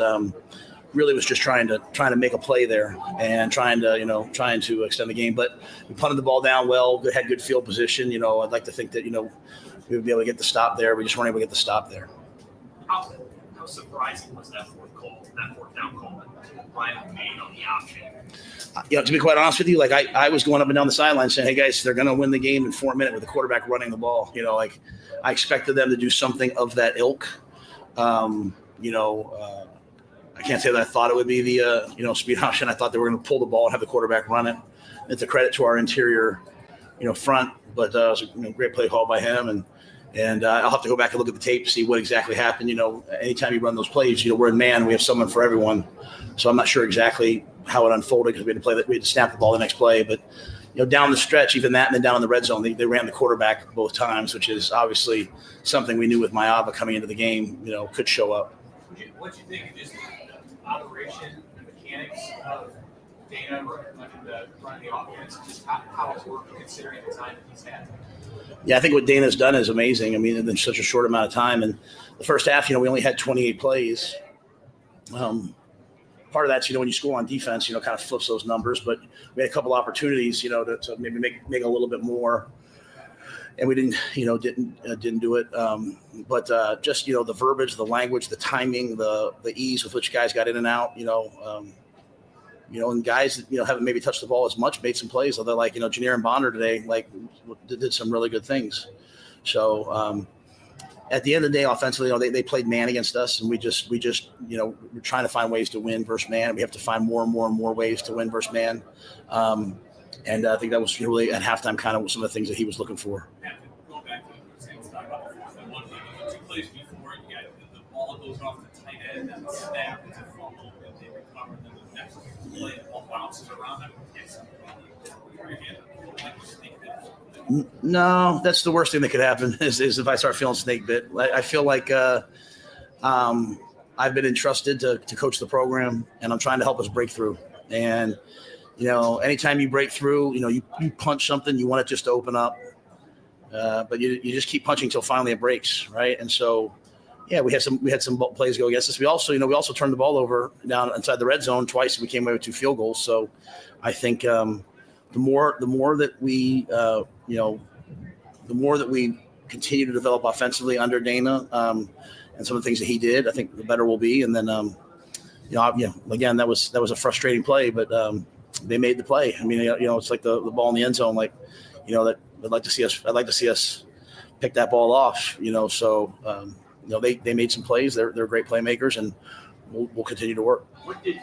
really was just trying to make a play there and trying to extend the game. But we punted the ball down well, had good field position. I'd like to think that, we would be able to get the stop there. We just weren't able to get the stop there. How surprising was that fourth down call that Brian made on the option? To be quite honest with you, I was going up and down the sideline saying, hey guys, they're going to win the game in 4 minutes with the quarterback running the ball. I expected them to do something of that ilk. I can't say that I thought it would be the, speed option. I thought they were going to pull the ball and have the quarterback run it. It's a credit to our interior, front, but it was a great play call by him. And I'll have to go back and look at the tape to see what exactly happened. Anytime you run those plays, we're in man, we have someone for everyone. So I'm not sure exactly how it unfolded because we had to snap the ball the next play. But, down the stretch, even that, and then down in the red zone, they ran the quarterback both times, which is obviously something we knew with Maava coming into the game, could show up. What do you think of just the operation, the mechanics of Dana running the offense, just how it's working considering the time that he's had? Yeah, I think what Dana's done is amazing. In such a short amount of time. And the first half, we only had 28 plays. Part of that's, when you score on defense, kind of flips those numbers. But we had a couple opportunities, to maybe make a little bit more. And we didn't do it. But just, the verbiage, the language, the timing, the ease with which guys got in and out, and guys that, haven't maybe touched the ball as much, made some plays. Although Janier and Bonder today, did some really good things. So at the end of the day, offensively, they played man against us, and we just we're trying to find ways to win versus man. We have to find more and more ways to win versus man. And I think that was really at halftime kind of some of the things that he was looking for. Going back to the talk about the one thing, 2 plays before, you got the ball goes off the tight end, and snap, it's a fumble, and they recover, and then the next play, the ball bounces around them. No, that's the worst thing that could happen is if I start feeling snake bit. I feel like I've been entrusted to coach the program, and I'm trying to help us break through. And, anytime you break through, you punch something, you want it just to open up. But you just keep punching until finally it breaks, right? And so, yeah, we had some plays go against us. We also turned the ball over down inside the red zone twice, and we came away with 2 field goals. So I think the more that we the more that we continue to develop offensively under Dana and some of the things that he did, I think the better we'll be. And then again, that was a frustrating play, but they made the play. It's like the ball in the end zone, that I'd like to see us pick that ball off. So they made some plays. They're great playmakers, and we'll continue to work. What did you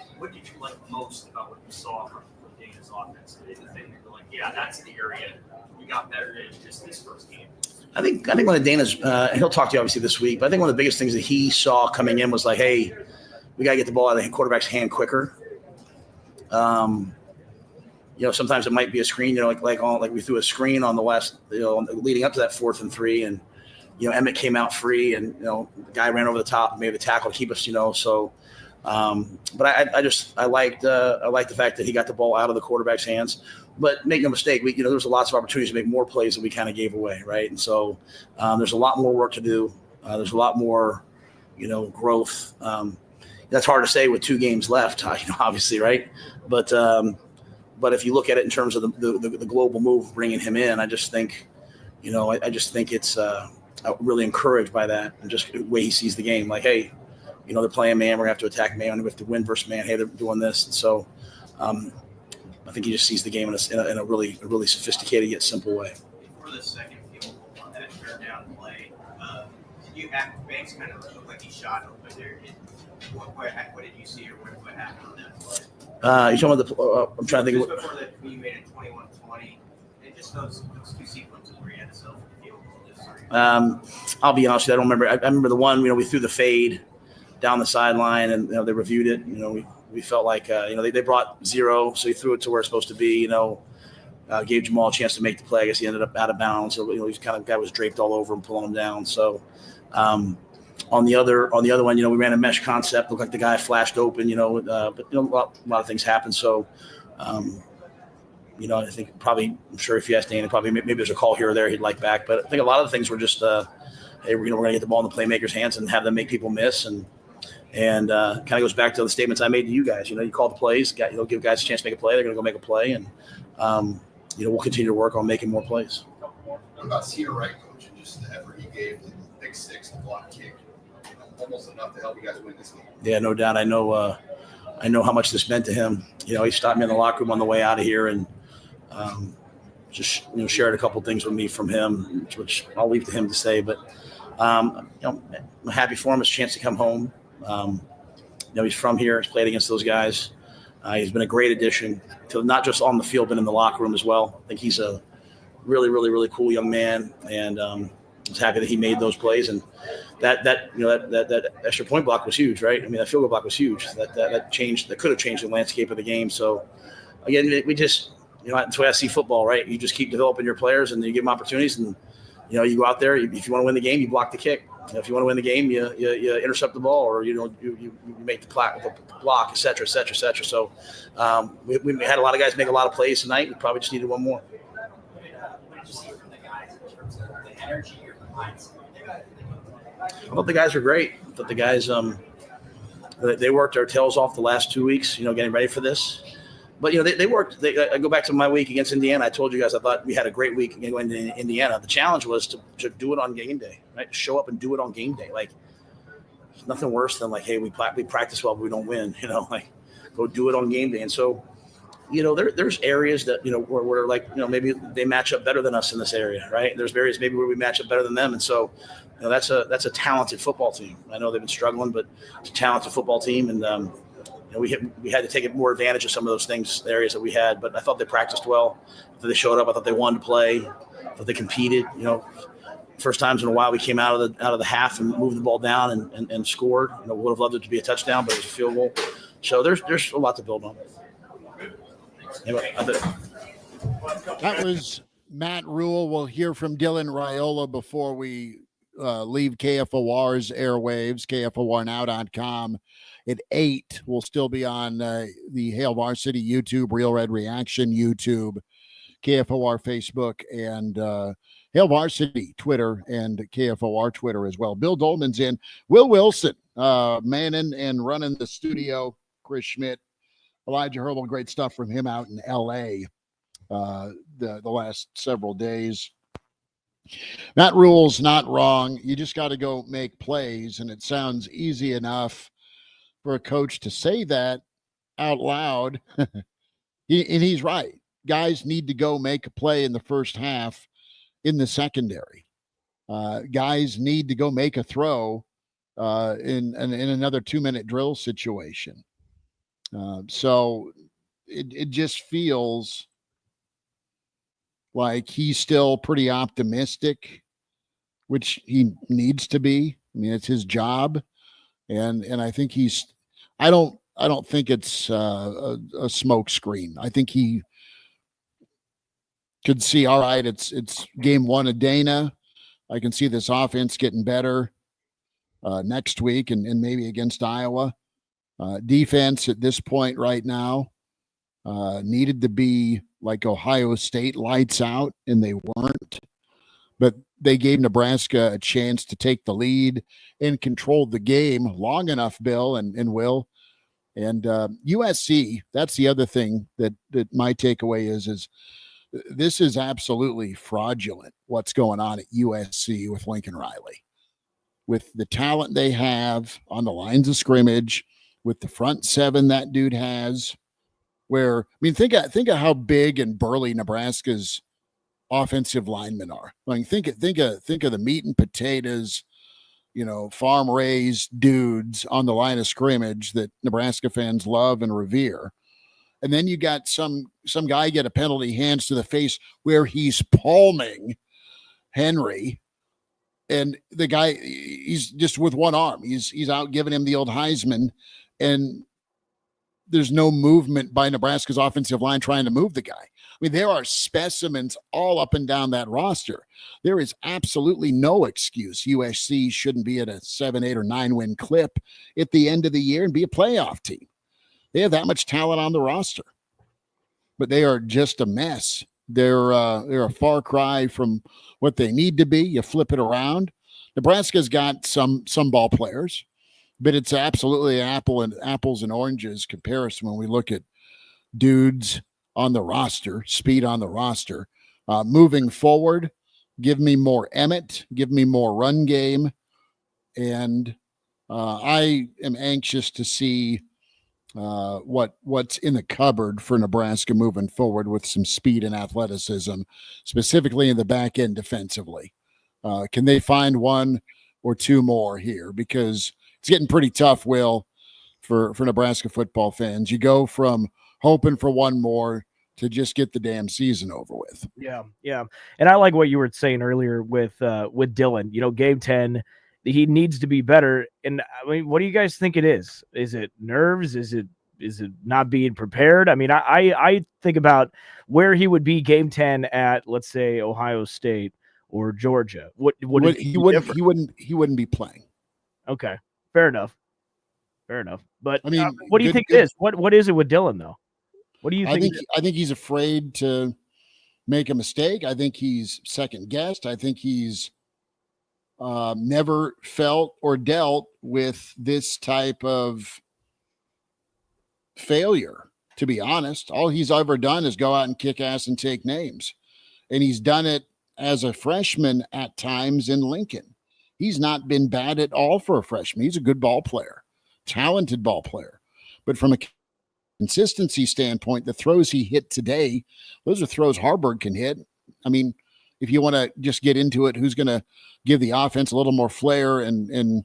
like most about what you saw from Dana's offense? You're like, yeah, that's the area we got better in just this first game. I think one of Dana's he'll talk to you obviously this week, but I think one of the biggest things that he saw coming in was like, hey, we got to get the ball out of the quarterback's hand quicker. Sometimes it might be a screen, like we threw a screen on the last, leading up to that 4th and 3, and Emmett came out free, and the guy ran over the top and made the tackle to keep us, so. But I liked the fact that he got the ball out of the quarterback's hands. But make no mistake, there was lots of opportunities to make more plays that we kind of gave away, right? And so there's a lot more work to do. There's a lot more, growth. That's hard to say with 2 games left, obviously, right? But if you look at it in terms of the global move, bringing him in, I just think it's really encouraged by that and just the way he sees the game. Like, hey, they're playing man. We're going to have to attack man. We have to win versus man. Hey, they're doing this. And so I think he just sees the game in a really sophisticated yet simple way. For the second field goal on that third down play, You have Banks kind of looked like he shot open there. What did you see or what happened on that play? You're talking about I'm trying to think. Just before that, you made it 21-20. And just those two sequences where you had to self field goal. I'll be honest with you, I don't remember. I remember the one, we threw the fade down the sideline, and they reviewed it. We felt like they brought 0, so he threw it to where it's supposed to be. Gave Jamal a chance to make the play. I guess he ended up out of bounds. So he's kind of guy was draped all over him, pulling him down. So on the other one, we ran a mesh concept. Looked like the guy flashed open. But a lot of things happen. So. I think I'm sure if you ask Danny, maybe there's a call here or there he'd like back. But I think a lot of the things were just, hey, we're going to get the ball in the playmakers' hands and have them make people miss. And kind of goes back to the statements I made to you guys. You call the plays, give guys a chance to make a play. They're going to go make a play. And, we'll continue to work on making more plays. What about Cedar Wright, coach, and just the effort he gave, the pick 6, the block kick, almost enough to help you guys win this game? Yeah, no doubt. I know how much this meant to him. He stopped me in the locker room on the way out of here and just shared a couple things with me from him, which I'll leave to him to say. But I'm happy for him. It's a chance to come home. He's from here. He's played against those guys. He's been a great addition to not just on the field, but in the locker room as well. I think he's a really, really, really cool young man, and I was happy that he made those plays. And that extra point block was huge, right? I mean, that field goal block was huge. That could have changed the landscape of the game. So again, we just. That's the way I see football, right? You just keep developing your players and you give them opportunities, and you go out there. If you want to win the game, you block the kick. If you want to win the game, you intercept the ball, or you make the block, et cetera, et cetera, et cetera. So we had a lot of guys make a lot of plays tonight. We probably just needed one more. I thought the guys were great. I thought the guys they worked their tails off the last 2 weeks, getting ready for this. But, they worked. I go back to my week against Indiana. I told you guys I thought we had a great week going to Indiana. The challenge was to do it on game day, right? Show up and do it on game day. Like, there's nothing worse than, like, hey, we practice well, but we don't win, like, go do it on game day. And so, there's areas that, where like, maybe they match up better than us in this area, right? There's areas maybe where we match up better than them. And so, that's a talented football team. I know they've been struggling, but it's a talented football team. And, we had to take more advantage of some of those things, the areas that we had. But I thought they practiced well. I thought they showed up. I thought they wanted to play. I thought they competed. First times in a while we came out of the half and moved the ball down and scored. Would have loved it to be a touchdown, but it was a field goal. So there's a lot to build on. Anyway, that was Matt Rule. We'll hear from Dylan Raiola before we leave KFOR's airwaves, KFORnow.com. At 8, we'll still be on the Hail Varsity YouTube, Real Red Reaction YouTube, KFOR Facebook, and Hail Varsity Twitter, and KFOR Twitter as well. Bill Dolman's in. Will Wilson manning and running the studio. Chris Schmidt, Elijah Hurley, great stuff from him out in L.A. The last several days. Matt Rule's not wrong. You just got to go make plays, and it sounds easy enough for a coach to say that out loud. And he's right. Guys need to go make a play in the first half in the secondary. Guys need to go make a throw in another 2-minute drill situation. So it just feels like he's still pretty optimistic, which he needs to be. I mean, it's his job. And I think I don't think it's a smoke screen. I think he could see, all right, it's game 1 of Dana. I can see this offense getting better next week and maybe against Iowa. Defense at this point right now needed to be like Ohio State, lights out, and they weren't. But they gave Nebraska a chance to take the lead and control the game long enough, Bill and Will. And USC, that's the other thing that my takeaway is this is absolutely fraudulent what's going on at USC with Lincoln Riley. With the talent they have on the lines of scrimmage, with the front 7 that dude has, where, I mean, think of how big and burly Nebraska's offensive linemen are. Like think of the meat and potatoes farm raised dudes on the line of scrimmage that Nebraska fans love and revere. And then you got some guy get a penalty, hands to the face, where he's palming Henry. And the guy, he's just with one arm. He's out giving him the old Heisman. And there's no movement by Nebraska's offensive line trying to move the guy. I mean, there are specimens all up and down that roster. There is absolutely no excuse USC shouldn't be at a 7, 8, or 9 win clip at the end of the year and be a playoff team. They have that much talent on the roster, but they are just a mess. They're a far cry from what they need to be. You flip it around. Nebraska's got some ball players, but it's absolutely apples and oranges comparison when we look at dudes on the roster, speed on the roster. Moving forward, give me more Emmett, give me more run game, and I am anxious to see what's in the cupboard for Nebraska moving forward with some speed and athleticism, specifically in the back end defensively. Can they find one or two more here? Because it's getting pretty tough, Will, for Nebraska football fans. You go from hoping for one more to just get the damn season over with. Yeah. And I like what you were saying earlier with Dylan. Game 10, he needs to be better. And I mean, what do you guys think it is? Is it nerves? Is it not being prepared? I mean, I think about where he would be game 10 at, let's say, Ohio State or Georgia. He wouldn't be playing. Okay, fair enough. But I mean, what do you think it is? What is it with Dylan though? What do you think? I think he's afraid to make a mistake. I think he's second guessed. I think he's never felt or dealt with this type of failure, to be honest. All he's ever done is go out and kick ass and take names. And he's done it as a freshman at times in Lincoln. He's not been bad at all for a freshman. He's a good ball player, talented ball player. But from a consistency standpoint, the throws he hit today, those are throws Harburg can hit. I mean, if you want to just get into it, who's going to give the offense a little more flair and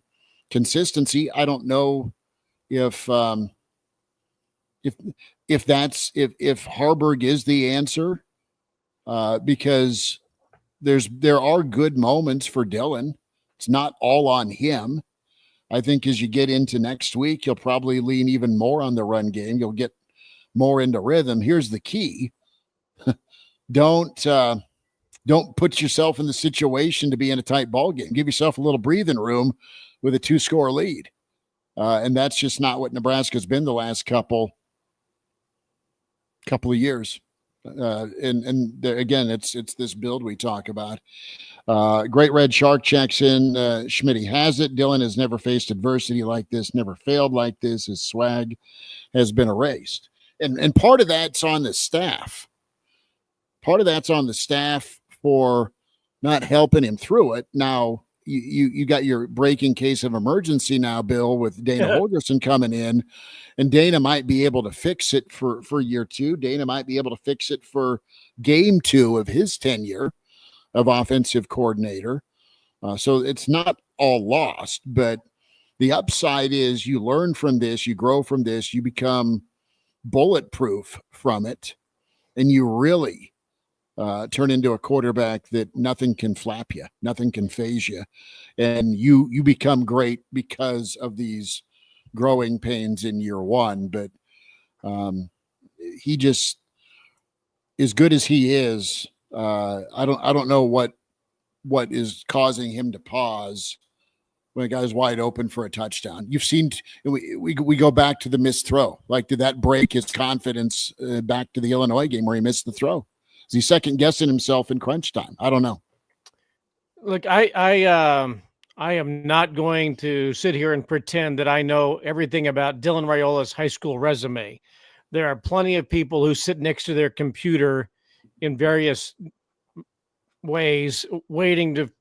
consistency? I don't know if Harburg is the answer, because there are good moments for Dylan. It's not all on him. I think as you get into next week, you'll probably lean even more on the run game. You'll get more into rhythm. Here's the key. Don't put yourself in the situation to be in a tight ball game. Give yourself a little breathing room with a 2-score lead. And that's just not what Nebraska's been the last couple of years. Again, it's this build we talk about. Great Red Shark checks in. Schmitty has it. Dylan has never faced adversity like this, never failed like this. His swag has been erased. And part of that's on the staff. Part of that's on the staff for not helping him through it. Now, you got your breaking case of emergency now, Bill, with Dana Holgerson coming in, and Dana might be able to fix it for year 2. Dana might be able to fix it for game 2 of his tenure of offensive coordinator. So it's not all lost, but the upside is you learn from this, you grow from this, you become bulletproof from it, and you really turn into a quarterback that nothing can flap you, nothing can phase you, and you become great because of these growing pains in year 1. But he just, as good as he is, I don't know what is causing him to pause when a guy's wide open for a touchdown. You've seen, we go back to the missed throw. Like, did that break his confidence back to the Illinois game where he missed the throw? Is he second guessing himself in crunch time? I don't know. Look, I am not going to sit here and pretend that I know everything about Dylan Raiola's high school resume. There are plenty of people who sit next to their computer in various ways, waiting to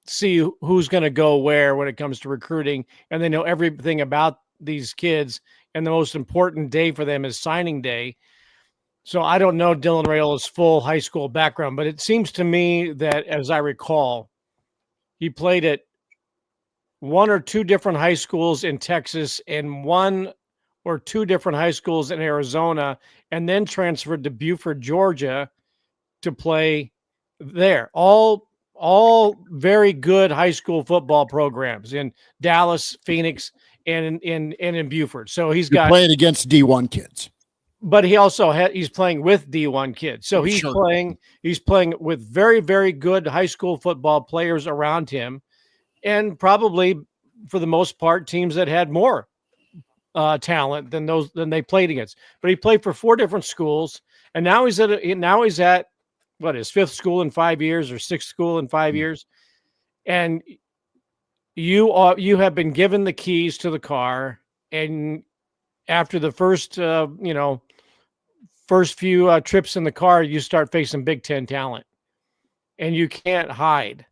see who's going to go where when it comes to recruiting. And they know everything about these kids. And the most important day for them is signing day. So I don't know Dylan Raiola's full high school background, but it seems to me that, as I recall, he played at one or two different high schools in Texas and one or two different high schools in Arizona, and then transferred to Buford, Georgia to play there. All very good high school football programs in Dallas, Phoenix, and in Buford. So he's You're got playing against D1 kids. but he also he's playing with D1 kids. So he's Sure. playing with very, very good high school football players around him, and probably for the most part, teams that had more talent than they played against. But he played for 4 different schools, and now he's at what, his 5th school in 5 years or 6th school in 5 years. And you have been given the keys to the car, and after the first first few trips in the car, you start facing Big Ten talent, and you can't hide.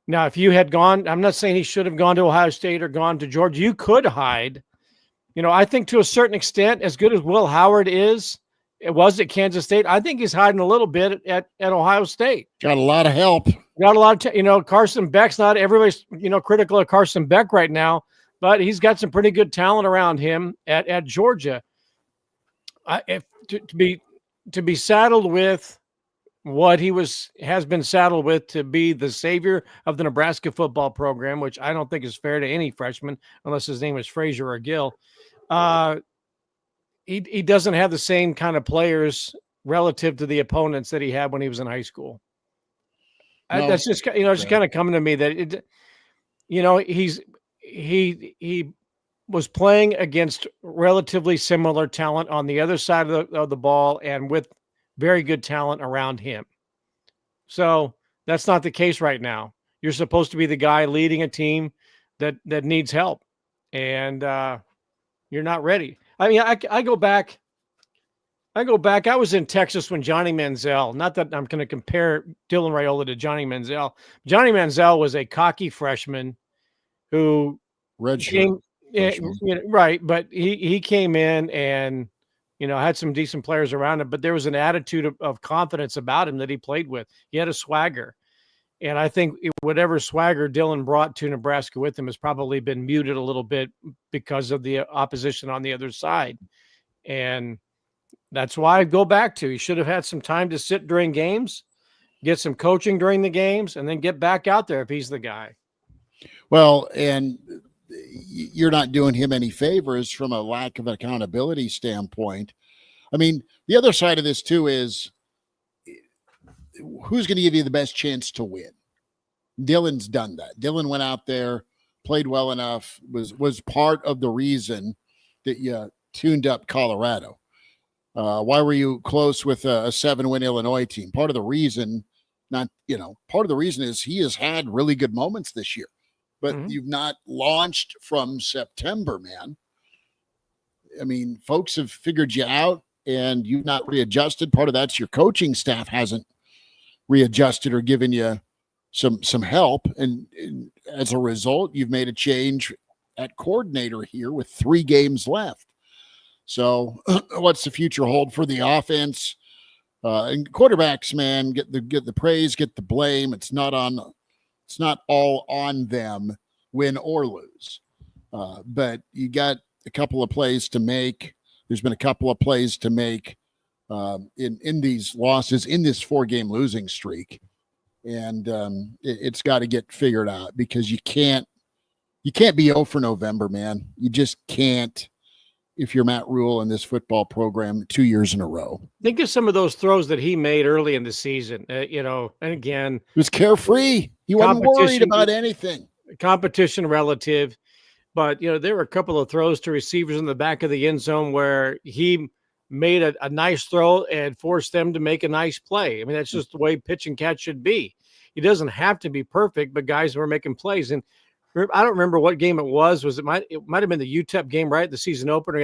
Now, if you had gone, I'm not saying he should have gone to Ohio State or gone to Georgia. You could hide. I think to a certain extent, as good as Will Howard it was at Kansas State, I think he's hiding a little bit at Ohio State. Got a lot of help. Got a lot of, Carson Beck's not everybody's, critical of Carson Beck right now, but he's got some pretty good talent around him at Georgia. To be saddled with what he has been saddled with, to be the savior of the Nebraska football program, which I don't think is fair to any freshman, unless his name is Frazier or Gill. He doesn't have the same kind of players relative to the opponents that he had when he was in high school. No. That's just, just kind of coming to me that he was playing against relatively similar talent on the other side of the ball, and with very good talent around him. So that's not the case right now. You're supposed to be the guy leading a team that needs help, and you're not ready. I mean, I go back. I was in Texas when Johnny Manziel, not that I'm going to compare Dylan Raiola to Johnny Manziel. Johnny Manziel was a cocky freshman who redshirt. Right. But he came in and, had some decent players around him, but there was an attitude of confidence about him that he played with. He had a swagger. And I think whatever swagger Dylan brought to Nebraska with him has probably been muted a little bit because of the opposition on the other side. And that's why I go back to, he should have had some time to sit during games, get some coaching during the games, and then get back out there if he's the guy. Well, and you're not doing him any favors from a lack of accountability standpoint. I mean, the other side of this too is who's going to give you the best chance to win? Dylan's done that. Dylan went out there, played well enough, was part of the reason that you tuned up Colorado. Why were you close with a 7-win Illinois team? Part of the reason is he has had really good moments this year, but you've not launched from September, man. I mean, folks have figured you out and you've not readjusted. Part of that's your coaching staff hasn't readjusted or given you some help. And as a result, you've made a change at coordinator here with 3 games left. So what's the future hold for the offense? And quarterbacks, man, get the praise, get the blame. It's not all on them, win or lose. But you got a couple of plays to make. There's been a couple of plays to make in these losses, in this 4-game losing streak. And it's got to get figured out, because you can't be 0 for November, man. You just can't. If you're Matt Rule in this football program 2 years in a row. Think of some of those throws that he made early in the season, and again, he was carefree. He wasn't worried about anything. Competition relative, but there were a couple of throws to receivers in the back of the end zone where he made a nice throw and forced them to make a nice play. I mean, that's just the way pitch and catch should be. He doesn't have to be perfect, but guys were making plays. And I don't remember what game it was. It might have been the UTEP game, right? The season opener.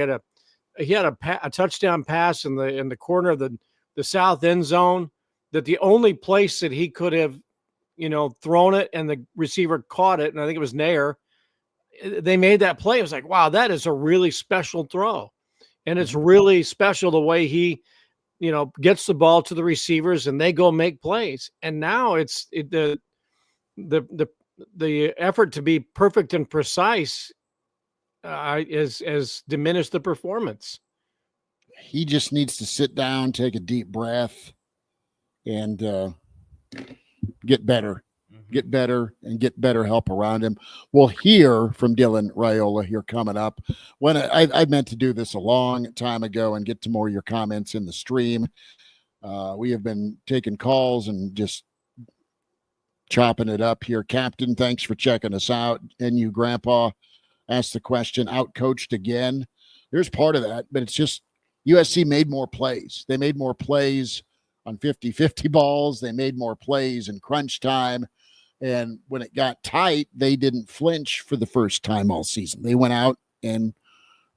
He had a touchdown pass in the corner of the south end zone, that the only place that he could have, thrown it and the receiver caught it, and I think it was Nair. They made that play. It was like, wow, that is a really special throw, and it's really special the way he, gets the ball to the receivers and they go make plays. And now the the effort to be perfect and precise has diminished the performance. He just needs to sit down, take a deep breath, and get better. Get better and get better help around him. We'll hear from Dylan Raiola here coming up. When I meant to do this a long time ago and get to more of your comments in the stream. We have been taking calls and just chopping it up here. Captain, thanks for checking us out. And you, Grandpa, asked the question, out-coached again. There's part of that, but it's just USC made more plays. They made more plays on 50-50 balls. They made more plays in crunch time. And when it got tight, they didn't flinch for the first time all season. They went out and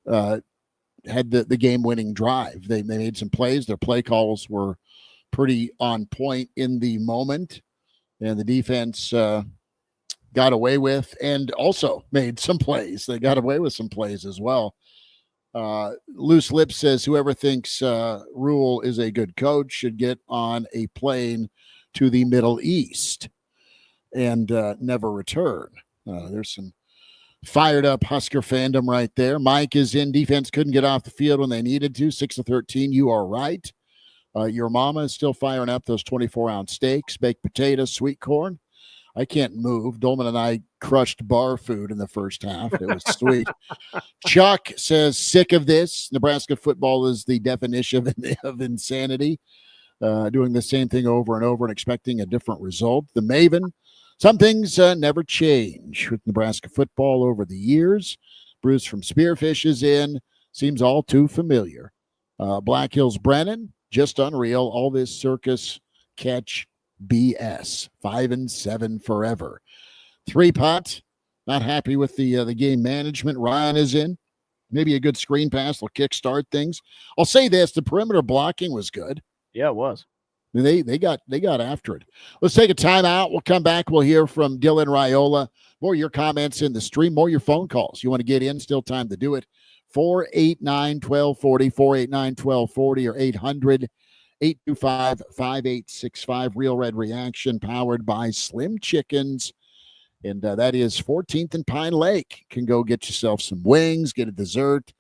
had the game-winning drive. They made some plays. Their play calls were pretty on point in the moment. And the defense got away with and also made some plays. They got away with some plays as well. Loose Lips says, whoever thinks Rule is a good coach should get on a plane to the Middle East and never return. There's some fired up Husker fandom right there. Mike is in. Defense couldn't get off the field when they needed to. 6-13. You are right. Your mama is still firing up those 24-ounce steaks, baked potatoes, sweet corn. I can't move. Dolman and I crushed bar food in the first half. It was sweet. Chuck says, sick of this. Nebraska football is the definition of insanity. Doing the same thing over and over and expecting a different result. The Maven, some things never change with Nebraska football over the years. Bruce from Spearfish is in. Seems all too familiar. Black Hills Brennan, just unreal. All this circus catch BS. 5-7 forever. 3-putt, not happy with the game management. Ryan is in. Maybe a good screen pass will kickstart things. I'll say this, the perimeter blocking was good. Yeah, it was. They got after it. Let's take a timeout. We'll come back. We'll hear from Dylan Raiola. More of your comments in the stream, more of your phone calls. You want to get in, still time to do it. 489-1240, 489-1240 or 800-825-5865. Real Red Reaction powered by Slim Chickens. And that is 14th and Pine Lake. Can go get yourself some wings, get a dessert,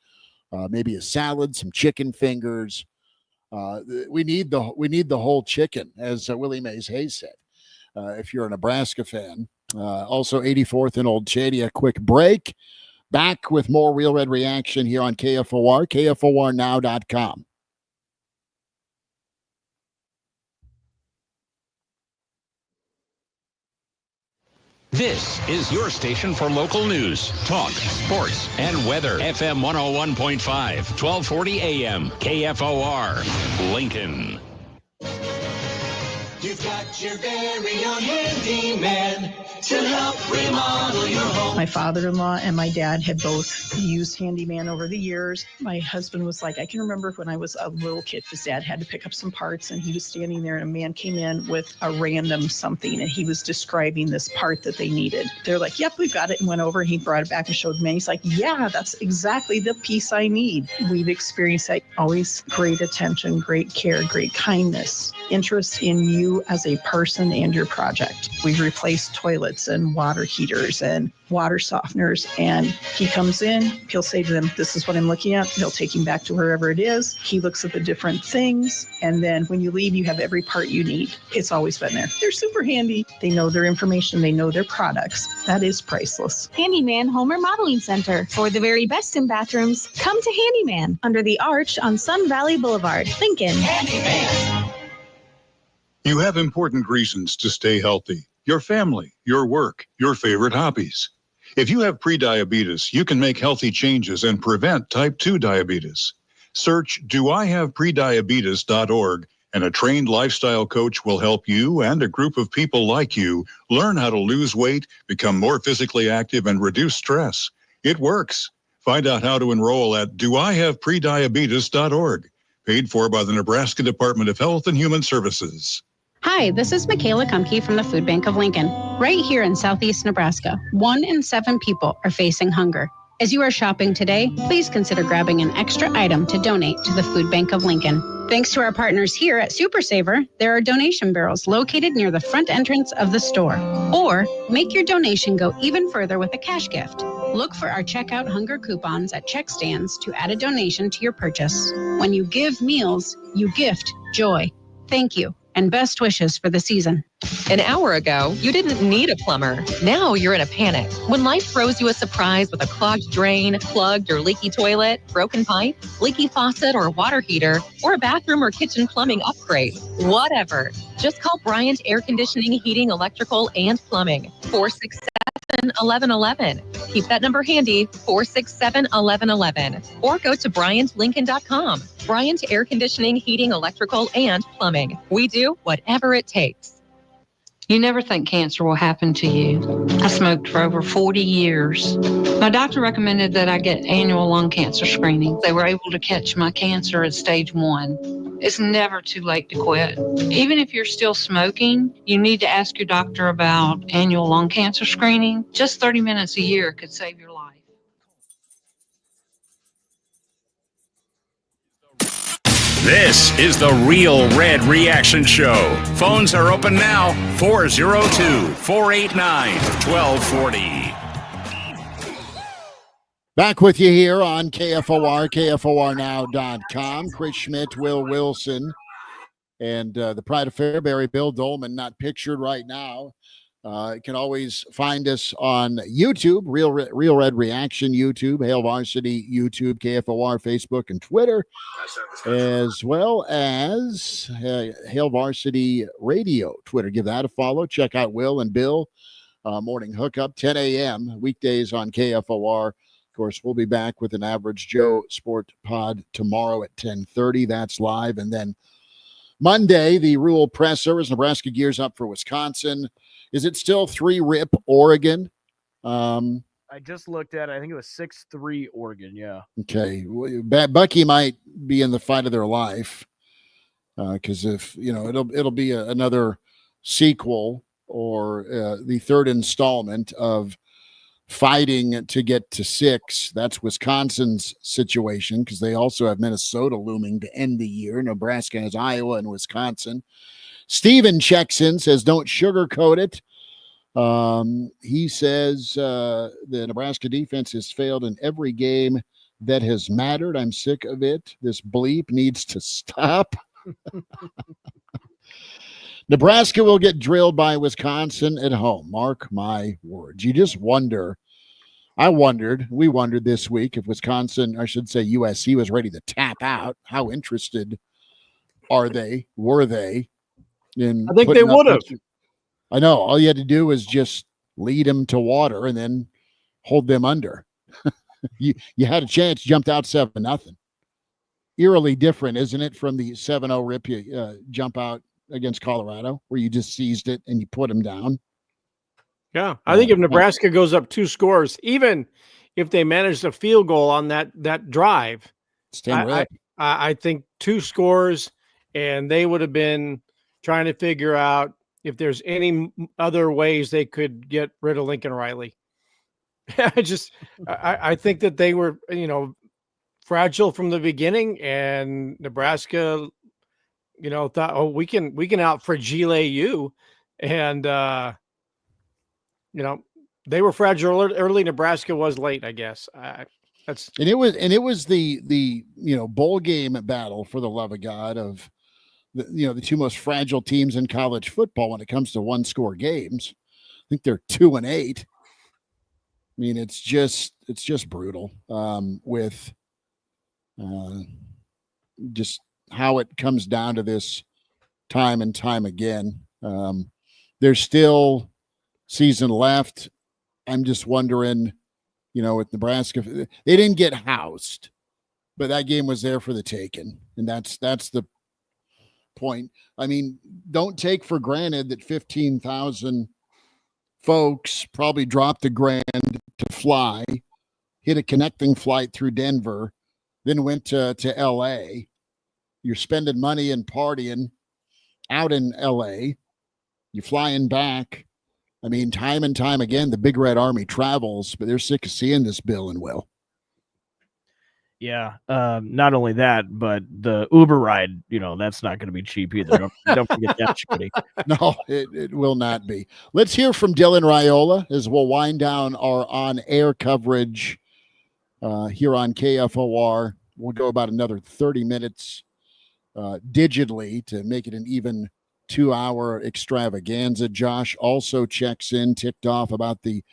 maybe a salad, some chicken fingers. We need the whole chicken, as Willie Mays Hayes said, if you're a Nebraska fan. Also 84th and Old Shady. A quick break. Back with more Real Red Reaction here on KFOR, KFORnow.com. This is your station for local news, talk, sports, and weather. FM 101.5, 1240 AM, KFOR, Lincoln. You've got your very own handyman to help remodel your home. My father-in-law and my dad had both used handyman over the years. My husband was like, I can remember when I was a little kid, his dad had to pick up some parts and he was standing there and a man came in with a random something and he was describing this part that they needed. They're like, yep, we've got it, and went over and he brought it back and showed me. He's like, yeah, that's exactly the piece I need. We've experienced that. Always great attention, great care, great kindness, interest in you as a person and your project. We've replaced toilets and water heaters and water softeners, and he comes in, he'll say to them, this is what I'm looking at. He'll take him back to wherever it is. He looks at the different things, and then when you leave, you have every part you need. It's always been there. They're super handy. They know their information. They know their products. That is priceless. Handyman Home Remodeling Center. For the very best in bathrooms, come to Handyman under the arch on Sun Valley Boulevard, Lincoln. Handyman. You have important reasons to stay healthy. Your family, your work, your favorite hobbies. If you have prediabetes, you can make healthy changes and prevent type 2 diabetes. Search doihaveprediabetes.org and a trained lifestyle coach will help you and a group of people like you learn how to lose weight, become more physically active, and reduce stress. It works. Find out how to enroll at doihaveprediabetes.org. Paid for by the Nebraska Department of Health and Human Services. Hi, this is Michaela Kumke from the Food Bank of Lincoln. Right here in southeast Nebraska, 1 in 7 people are facing hunger. As you are shopping today, please consider grabbing an extra item to donate to the Food Bank of Lincoln. Thanks to our partners here at Super Saver, there are donation barrels located near the front entrance of the store. Or make your donation go even further with a cash gift. Look for our checkout hunger coupons at check stands to add a donation to your purchase. When you give meals, you gift joy. Thank you, and best wishes for the season. An hour ago, you didn't need a plumber. Now you're in a panic. When life throws you a surprise with a clogged drain, plugged or leaky toilet, broken pipe, leaky faucet or water heater, or a bathroom or kitchen plumbing upgrade, whatever. Just call Bryant Air Conditioning, Heating, Electrical, and Plumbing. 467-1111. Keep that number handy, 467-1111. Or go to BryantLincoln.com. Bryant Air Conditioning, Heating, Electrical, and Plumbing. We do whatever it takes. You never think cancer will happen to you. I smoked for over 40 years. My doctor recommended that I get annual lung cancer screening. They were able to catch my cancer at stage 1. It's never too late to quit. Even if you're still smoking, you need to ask your doctor about annual lung cancer screening. Just 30 minutes a year could save your life. This is the Real Red Reaction Show. Phones are open now. 402-489-1240. Back with you here on KFOR, KFORnow.com. Chris Schmidt, Will Wilson, and the Pride of Fairbury, Bill Dolman, not pictured right now. You can always find us on YouTube, Real Red Reaction YouTube, Hail Varsity YouTube, KFOR, Facebook, and Twitter, as well as Hail Varsity Radio, Twitter. Give that a follow. Check out Will and Bill, Morning Hookup, 10 a.m., weekdays on KFOR. Of course, we'll be back with an Average Joe Sport Pod tomorrow at 10:30. That's live. And then Monday, the Rule Presser as Nebraska gears up for Wisconsin. Is it still 3-rip Oregon? I just looked at it. I think it was 6-3 Oregon. Yeah. Okay. Bucky might be in the fight of their life because if, it'll be another sequel or the third installment of fighting to get to 6. That's Wisconsin's situation because they also have Minnesota looming to end the year. Nebraska has Iowa and Wisconsin. Steven checks in, says, don't sugarcoat it. He says the Nebraska defense has failed in every game that has mattered. I'm sick of it. This bleep needs to stop. Nebraska will get drilled by Wisconsin at home. Mark my words. You just wonder. We wondered this week if Wisconsin, I should say USC, was ready to tap out. How interested were they in? I think they would have. I know. All you had to do was just lead them to water and then hold them under. You had a chance, jumped out 7-0. Eerily different, isn't it, from the 7-0 rip you jump out against Colorado, where you just seized it and you put them down. Yeah, I think if Nebraska goes up 2 scores, even if they managed a field goal on that drive, I think 2 scores, and they would have been trying to figure out if there's any other ways they could get rid of Lincoln Riley. I think that they were, fragile from the beginning, and Nebraska, thought, oh, we can out fragile you. And, they were fragile early. Nebraska was late, I guess. It was the bowl game battle, for the love of God, of the 2 most fragile teams in college football when it comes to 1-score games. I think they're 2-8. I mean, it's just brutal with just how it comes down to this time and time again. There's still season left. I'm just wondering, with Nebraska, they didn't get housed, but that game was there for the taking, and that's the point. I mean, don't take for granted that 15,000 folks probably dropped $1,000 to fly, hit a connecting flight through Denver, then went to LA. You're spending money and partying out in LA. You're flying back. I mean, time and time again, the Big Red Army travels, but they're sick of seeing this, Bill and Will. Yeah. Not only that, but the Uber ride, that's not going to be cheap either. Don't forget that, Shitty. No, it will not be. Let's hear from Dylan Raiola as we'll wind down our on-air coverage here on KFOR. We'll go about another 30 minutes digitally to make it an even 2-hour extravaganza. Josh also checks in, ticked off about the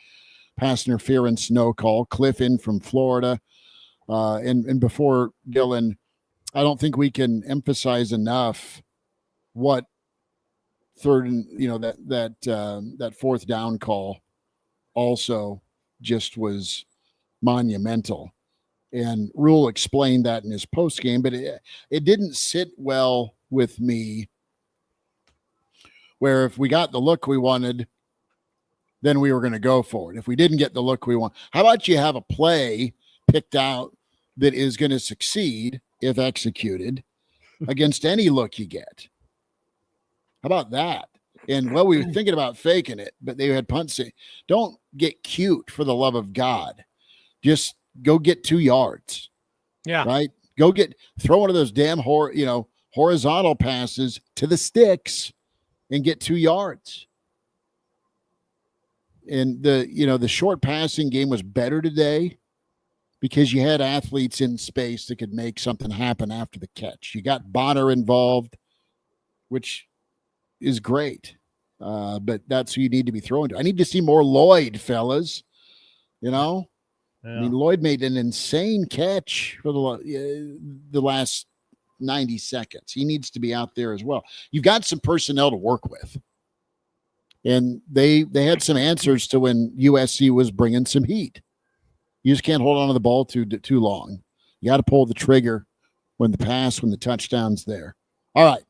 pass interference no call. Cliff in from Florida. And before Dylan, I don't think we can emphasize enough what third and that fourth down call also just was monumental. And Rule explained that in his post game, but it didn't sit well with me. Where if we got the look we wanted, then we were going to go for it. If we didn't get the look we want, how about you have a play picked out that is going to succeed if executed against any look you get? How about that? And we were thinking about faking it, but they had punts. Don't get cute, for the love of God. Just go get 2 yards. Yeah. Right? Throw one of those damn horizontal passes to the sticks and get 2 yards. And the short passing game was better today because you had athletes in space that could make something happen after the catch. You got Bonner involved, which is great. But that's who you need to be throwing to. I need to see more Lloyd, fellas. Yeah. I mean, Lloyd made an insane catch for the last 90 seconds. He needs to be out there as well. You've got some personnel to work with. And they had some answers to when USC was bringing some heat. You just can't hold on to the ball too long. You got to pull the trigger when the touchdown's there. All right,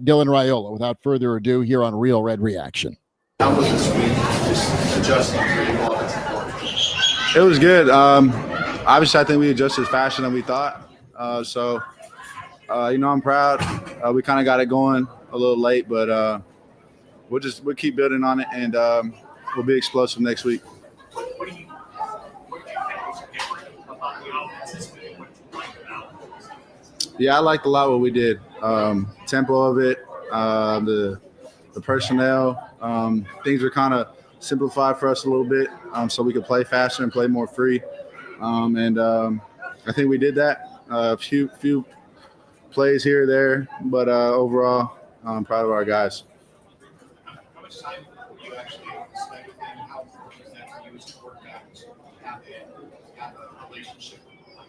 Dylan Raiola, without further ado, here on Real Red Reaction. How was this week just adjusting for your offensive coordinator? It was good. Obviously, I think we adjusted faster than we thought. I'm proud. We kind of got it going a little late, but we'll keep building on it, and we'll be explosive next week. What do you think was different about the offense this week? What did you like about it? Yeah, I liked a lot what we did. Tempo of it, the personnel, things were kind of simplified for us a little bit, so we could play faster and play more free. I think we did that. A few plays here or there, but overall, I'm proud of our guys. How much time will you actually spend with him? How important is that for you as a quarterback to have a relationship with him?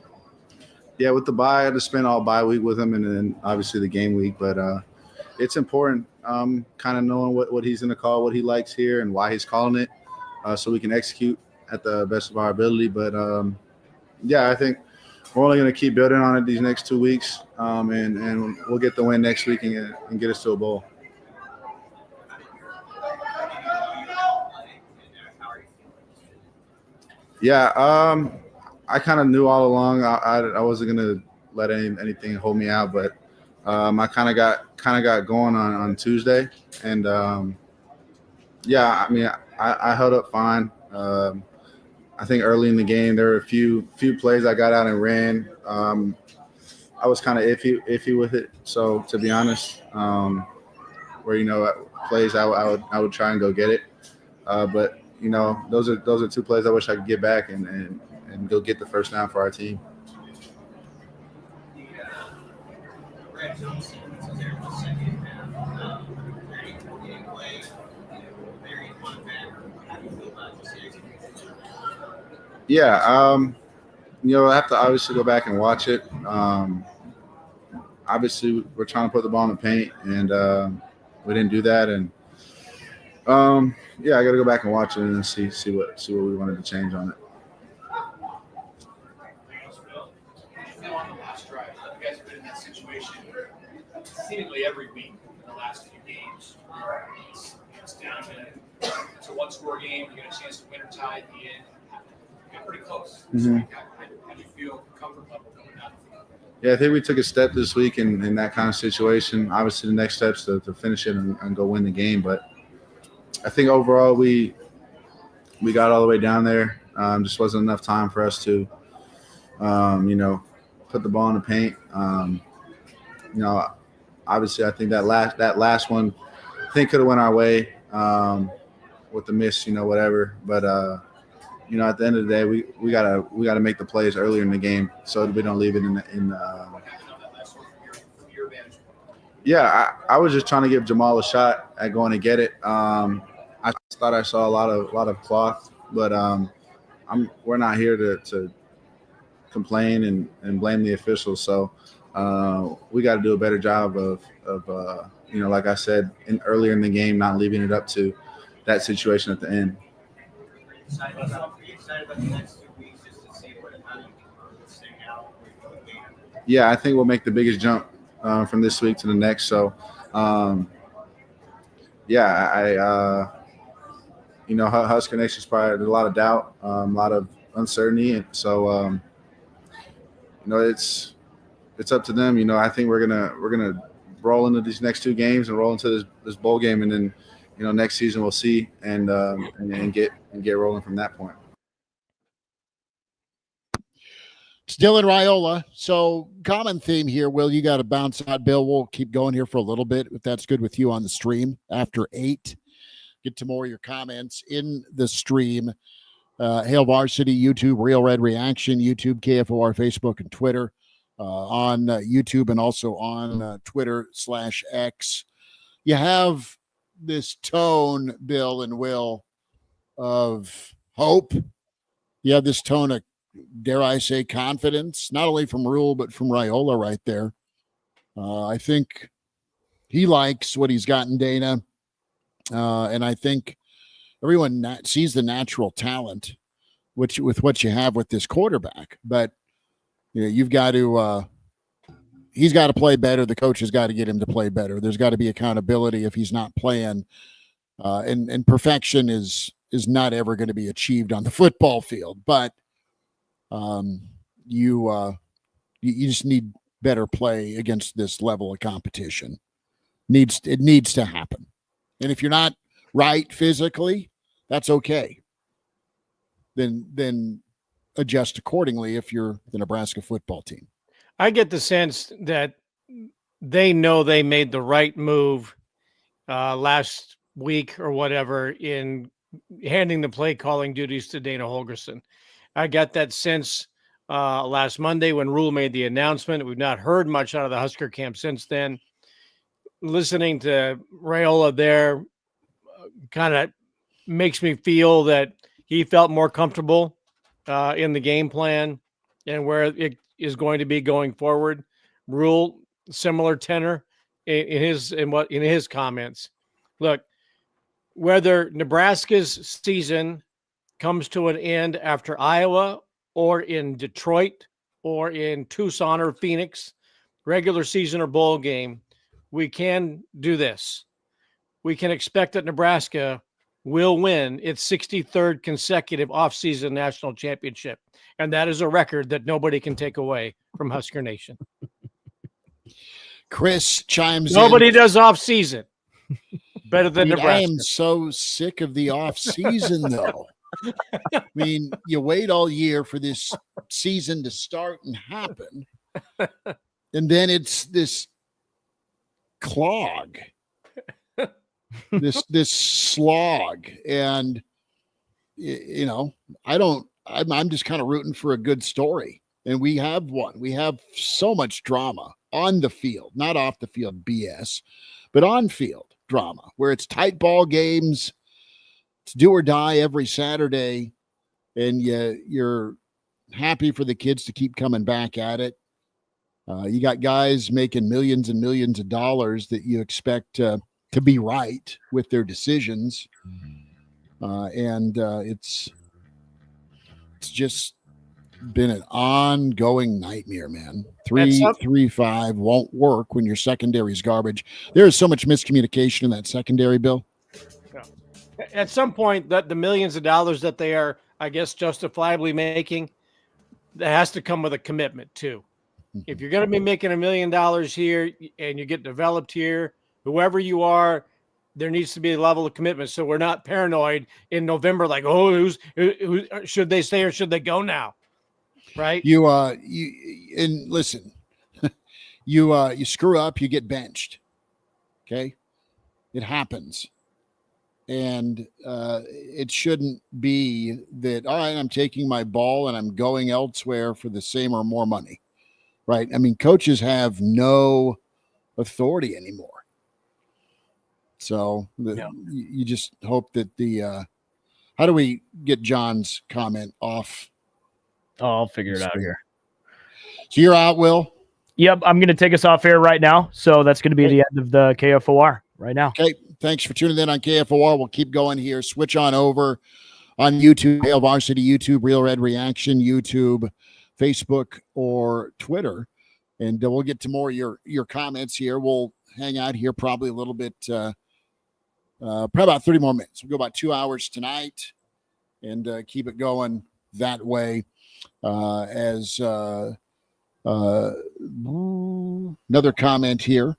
Yeah, with the bye, I had to spend all bye week with him, and then obviously the game week. But it's important, kind of knowing what he's going to call, what he likes here, and why he's calling it, so we can execute at the best of our ability. But I think we're only going to keep building on it these next 2 weeks, and we'll get the win next week and get us to a bowl. Yeah, I kind of knew all along I wasn't going to let anything hold me out, but I kind of got going on Tuesday, and I held up fine. I think early in the game there were a few plays I got out and ran. I was kind of iffy with it, so to be honest, plays I would try and go get it, but those are 2 plays I wish I could get back and go get the first down for our team. Yeah, I have to obviously go back and watch it. Obviously, we're trying to put the ball in the paint, and we didn't do that. And I got to go back and watch it and see what we wanted to change on it. On the last drive, you guys have been in that situation seemingly every week in the last few games. It's down to 1-score game. You get a chance to win or tie at the end. Got pretty close. Mm-hmm. How do you feel comfort level going down? Yeah, I think we took a step this week in that kind of situation. Obviously, the next step's to finish it and go win the game. But I think overall we got all the way down there. Just wasn't enough time for us to, put the ball in the paint. Obviously, I think that last one, I think could have went our way with the miss, whatever. But at the end of the day, we gotta make the plays earlier in the game so that we don't leave it in. Yeah, I was just trying to give Jamal a shot at going to get it. I thought I saw a lot of cloth, but we're not here to complain and blame the officials. So we got to do a better job of like I said, earlier in the game, not leaving it up to that situation at the end. Are you excited about the next 2 weeks just to see how you can close this thing out? Yeah, I think we'll make the biggest jump from this week to the next. So, Husker Nation's probably there's a lot of doubt, a lot of uncertainty, and so it's up to them. I think we're gonna roll into these next 2 games and roll into this bowl game, and then next season we'll see and get rolling from that point. It's Dylan Raiola. So common theme here. Will, you got to bounce out. Bill, we'll keep going here for a little bit if that's good with you on the stream after 8. Get to more of your comments in the stream. Hail Varsity, YouTube, Real Red Reaction, YouTube, KFOR, Facebook, and Twitter. On YouTube and also on Twitter/X. You have this tone, Bill and Will, of hope. You have this tone of, dare I say, confidence, not only from Rule, but from Raiola right there. I think he likes what he's got in Dana. And I think everyone sees the natural talent with what you have with this quarterback. But you've got to he's got to play better. The coach has got to get him to play better. There's got to be accountability if he's not playing. And perfection is not ever going to be achieved on the football field. But you just need better play against this level of competition. It needs to happen. And if you're not right physically, that's okay. Then adjust accordingly if you're the Nebraska football team. I get the sense that they know they made the right move last week or whatever in handing the play calling duties to Dana Holgorsen. I got that sense last Monday when Rule made the announcement. We've not heard much out of the Husker camp since then. Listening to Raiola there kind of makes me feel that he felt more comfortable in the game plan and where it is going to be going forward. Rule, similar tenor in his comments. Look, whether Nebraska's season comes to an end after Iowa or in Detroit or in Tucson or Phoenix, regular season or bowl game, we can do this. We can expect that Nebraska will win its 63rd consecutive offseason national championship. And that is a record that nobody can take away from Husker Nation. Chris chimes Nobody in. does offseason better than Nebraska. I am so sick of the offseason, though. I mean, you wait all year for this season to start and happen. And then it's this clog. this slog. And I'm just kind of rooting for a good story. And we have one. We have so much drama on the field, not off the field BS, but on field drama where it's tight ball games. It's do or die every Saturday. And you're happy for the kids to keep coming back at it. You got guys making millions and millions of dollars that you expect to be right with their decisions. And it's just been an ongoing nightmare, man. 3-3-5 won't work when your secondary is garbage. There is so much miscommunication in that secondary, Bill. At some point, that the millions of dollars that they are, I guess, justifiably making, that has to come with a commitment too. If you're going to be making $1 million here and you get developed here, whoever you are, there needs to be a level of commitment. So we're not paranoid in November, like, oh, who should they stay or should they go now? Right. and listen, you screw up, you get benched. Okay, it happens, and it shouldn't be that. All right, I'm taking my ball and I'm going elsewhere for the same or more money. Right? I mean, coaches have no authority anymore. So you just hope that the. How do we get John's comment off? Oh, I'll figure it out here. So you're out, Will? Yep, I'm going to take us off air right now. So that's going to be the end of the KFOR right now. Okay, thanks for tuning in on KFOR. We'll keep going here. Switch on over on YouTube, Hail Varsity YouTube, Real Red Reaction, YouTube, Facebook, or Twitter. And we'll get to more of your comments here. We'll hang out here probably a little bit, probably about 30 more minutes. We'll go about 2 hours tonight and keep it going that way. As another comment here.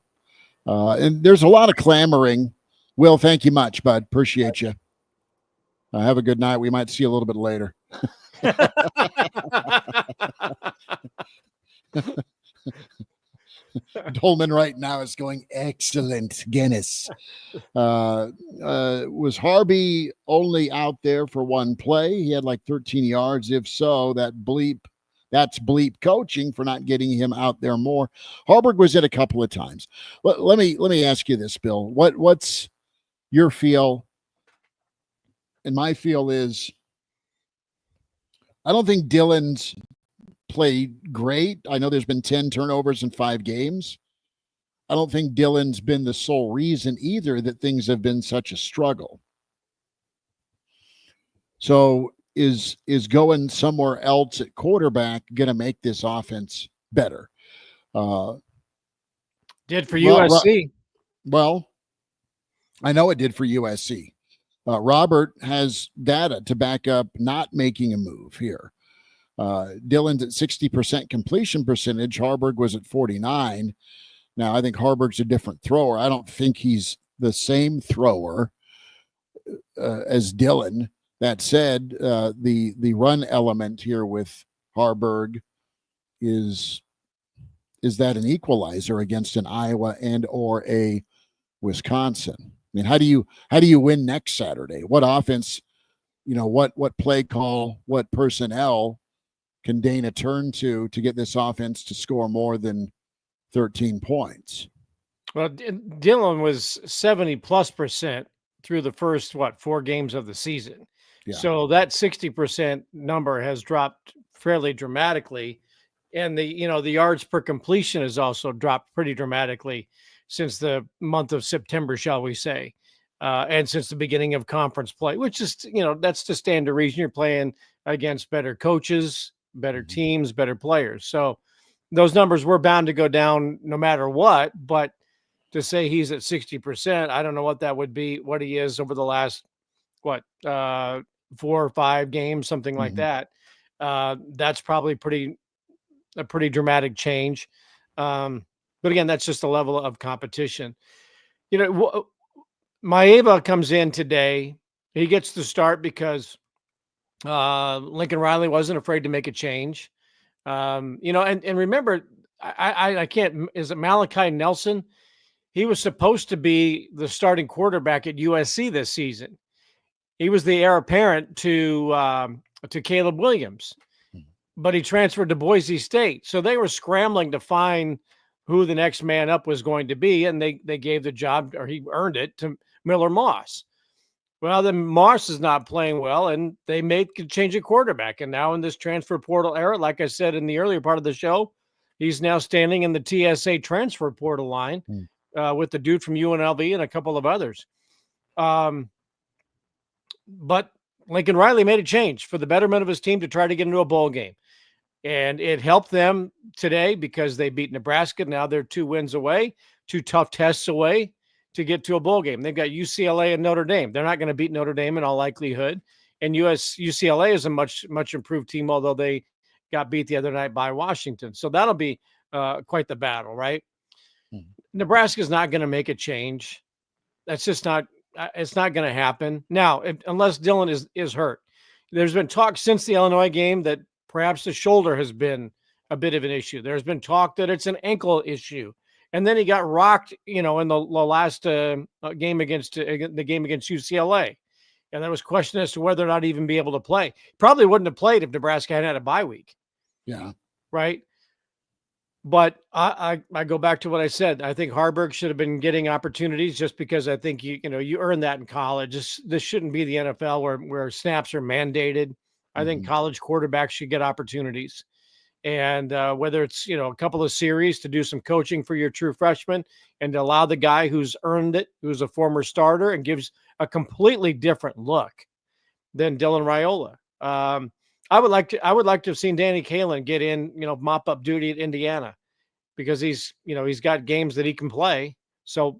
And there's a lot of clamoring. Will, thank you much, bud. Appreciate you. Have a good night. We might see you a little bit later. Dolman right now is going, excellent, Guinness. Was Harvey only out there for one play? He had like 13 yards. If so, that's bleep coaching for not getting him out there more. Harburg was it a couple of times. Let me ask you this, Bill. What's your feel? And my feel is I don't think Dylan's played great. I know there's been 10 turnovers in 5 games. I don't think Dylan's been the sole reason either that things have been such a struggle. So is going somewhere else at quarterback going to make this offense better? Did for USC. Well, I know it did for USC. Robert has data to back up not making a move here. Dylan's at 60% completion percentage. Harburg was at 49. Now, I think Harburg's a different thrower. I don't think he's the same thrower as Dylan. That said, the run element here with Harburg is that an equalizer against an Iowa and or a Wisconsin? I mean, how do you win next Saturday? What offense, what play call, what personnel can Dana turn to get this offense to score more than 13 points? Well, Dylan was 70+% through the first 4 games of the season. Yeah. So that 60% number has dropped fairly dramatically, and the yards per completion has also dropped pretty dramatically since the month of September, shall we say, and since the beginning of conference play, which is that's the standard reason you're playing against better coaches, better teams, better players. So those numbers were bound to go down no matter what. But to say he's at 60%, I don't know what that would be, what he is over the last 4 or 5 games, something like that. That's probably a pretty dramatic change. But again, that's just a level of competition. Maeva comes in today. He gets the start because Lincoln Riley wasn't afraid to make a change. And remember, I can't, is it Malachi Nelson? He was supposed to be the starting quarterback at USC this season. He was the heir apparent to Caleb Williams, but he transferred to Boise State. So they were scrambling to find who the next man up was going to be, and they gave the job, or he earned it, to Miller Moss. Well, then Moss is not playing well, and they made a change of quarterback. And now in this transfer portal era, like I said in the earlier part of the show, he's now standing in the TSA transfer portal line with the dude from UNLV and a couple of others. But Lincoln Riley made a change for the betterment of his team to try to get into a bowl game. And it helped them today because they beat Nebraska. Now they're 2 wins away, 2 tough tests away to get to a bowl game. They've got UCLA and Notre Dame. They're not going to beat Notre Dame in all likelihood. And UCLA is a much, much improved team, although they got beat the other night by Washington. So that'll be quite the battle, right? Nebraska's not going to make a change. That's just not, it's not going to happen. Now, unless Dylan is hurt. There's been talk since the Illinois game that perhaps the shoulder has been a bit of an issue. There's been talk that it's an ankle issue. And then he got rocked, in the last game against UCLA. And there was question as to whether or not even be able to play. Probably wouldn't have played if Nebraska hadn't had a bye week. Yeah. Right. But I go back to what I said. I think Harburg should have been getting opportunities just because I think you earn that in college. This shouldn't be the NFL where snaps are mandated. I think college quarterbacks should get opportunities. And whether it's, a couple of series to do some coaching for your true freshman and to allow the guy who's earned it, who's a former starter and gives a completely different look than Dylan Raiola. I would like to have seen Danny Kaelin get in, mop up duty at Indiana because he's got games that he can play. So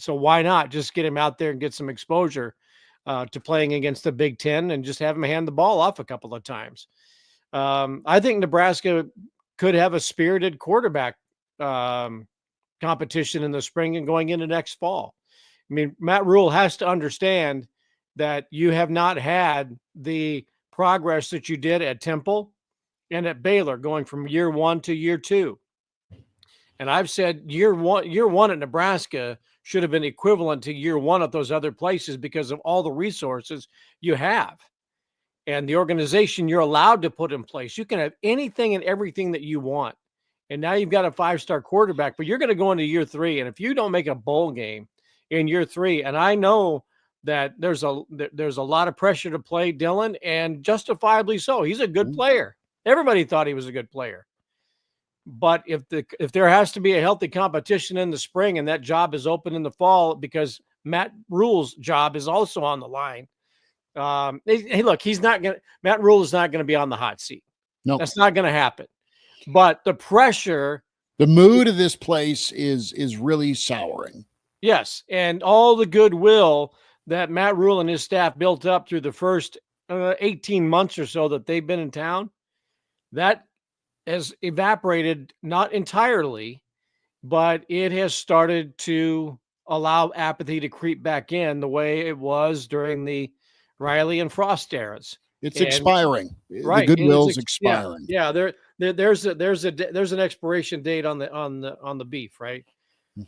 why not just get him out there and get some exposure to playing against the Big Ten and just have him hand the ball off a couple of times. I think Nebraska could have a spirited quarterback competition in the spring and going into next fall. I mean, Matt Rule has to understand that you have not had the progress that you did at Temple and at Baylor going from year 1 to year 2. And I've said year one at Nebraska should have been equivalent to year 1 at those other places because of all the resources you have. And the organization you're allowed to put in place. You can have anything and everything that you want. And now you've got a 5-star quarterback, but you're going to go into year 3. And if you don't make a bowl game in year 3, and I know that there's a lot of pressure to play Dylan, and justifiably so. He's a good player. Everybody thought he was a good player. But if there has to be a healthy competition in the spring and that job is open in the fall because Matt Rule's job is also on the line, hey, look, Matt Rule is not going to be on the hot seat. No, that's not going to happen. But the pressure, the mood of this place is really souring. Yes. And all the goodwill that Matt Rule and his staff built up through the first 18 months or so that they've been in town, that has evaporated, not entirely, but it has started to allow apathy to creep back in the way it was during the Riley and Frost eras. It's expiring. Right. The goodwill's expiring. Yeah. There's an expiration date on the beef, right?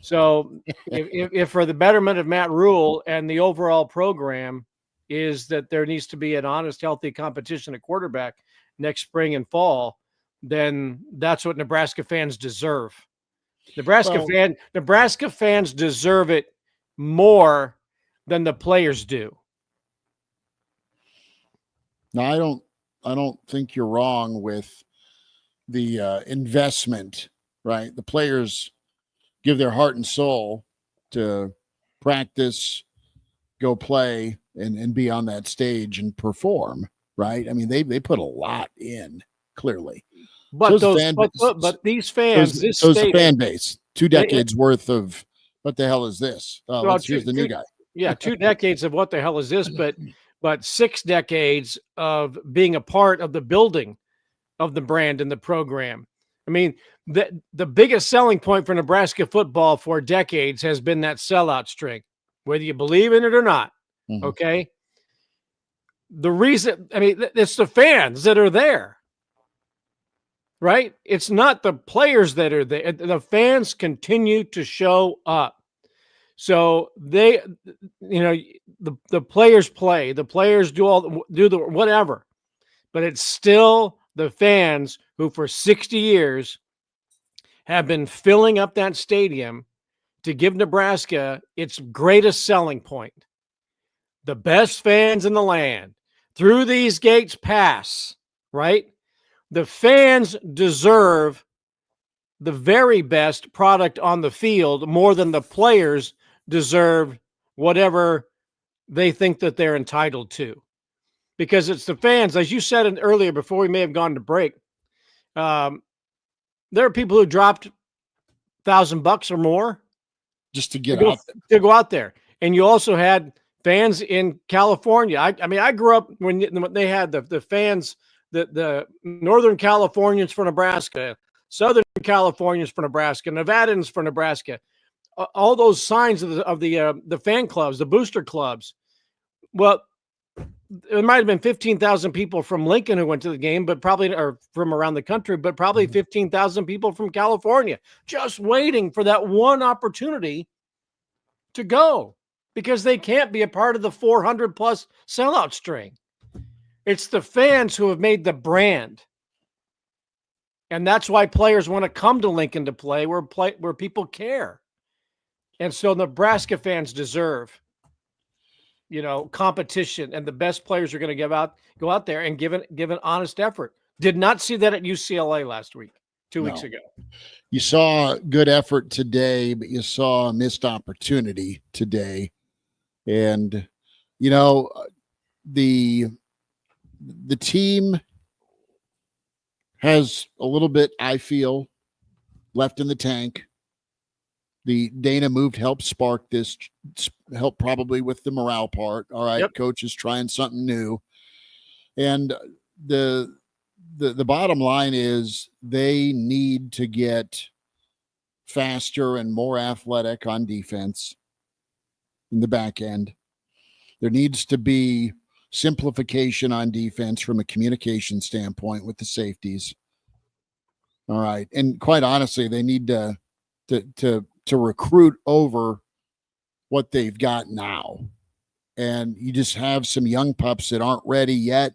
So if for the betterment of Matt Rule and the overall program is that there needs to be an honest, healthy competition at quarterback next spring and fall, then that's what Nebraska fans deserve. Nebraska fans deserve it more than the players do. No, I don't think you're wrong with the investment, right? The players give their heart and soul to practice, go play, and be on that stage and perform, right? I mean, they put a lot in, clearly. But these fans, this the fan base, 2 decades worth of what the hell is this? Here's the new guy. Yeah, 2 decades of what the hell is this? But 6 decades of being a part of the building of the brand and the program. I mean, the biggest selling point for Nebraska football for decades has been that sellout streak, whether you believe in it or not. Mm-hmm. Okay. The reason, it's the fans that are there, right? It's not the players that are there. The fans continue to show up. So the players play, the players do the whatever, but it's still the fans who for 60 years have been filling up that stadium to give Nebraska its greatest selling point. The best fans in the land. Through these gates pass, right? The fans deserve the very best product on the field more than the players deserve whatever they think that they're entitled to. Because it's the fans, as you said earlier before we may have gone to break, there are people who dropped $1,000 or more just to go out there. And you also had fans in California. I grew up when they had the fans, the Northern Californians for Nebraska, Southern Californians for Nebraska, Nevadans for Nebraska. All those signs of the fan clubs, the booster clubs. Well, there might have been 15,000 people from Lincoln who went to the game, but probably, or from around the country, but probably 15,000 people from California just waiting for that one opportunity to go because they can't be a part of the 400 plus sellout string. It's the fans who have made the brand. And that's why players want to come to Lincoln to play where people care. And so Nebraska fans deserve, competition, and the best players are going to go out there and give an honest effort. Did not see that at UCLA last week, 2 weeks ago. You saw good effort today, but you saw a missed opportunity today. And, the team has a little bit, I feel, left in the tank. The Dana move helped spark this, help probably with the morale part. All right, yep. Coach is trying something new. And the bottom line is they need to get faster and more athletic on defense in the back end. There needs to be simplification on defense from a communication standpoint with the safeties. All right. And quite honestly, they need to recruit over what they've got now. And you just have some young pups that aren't ready yet,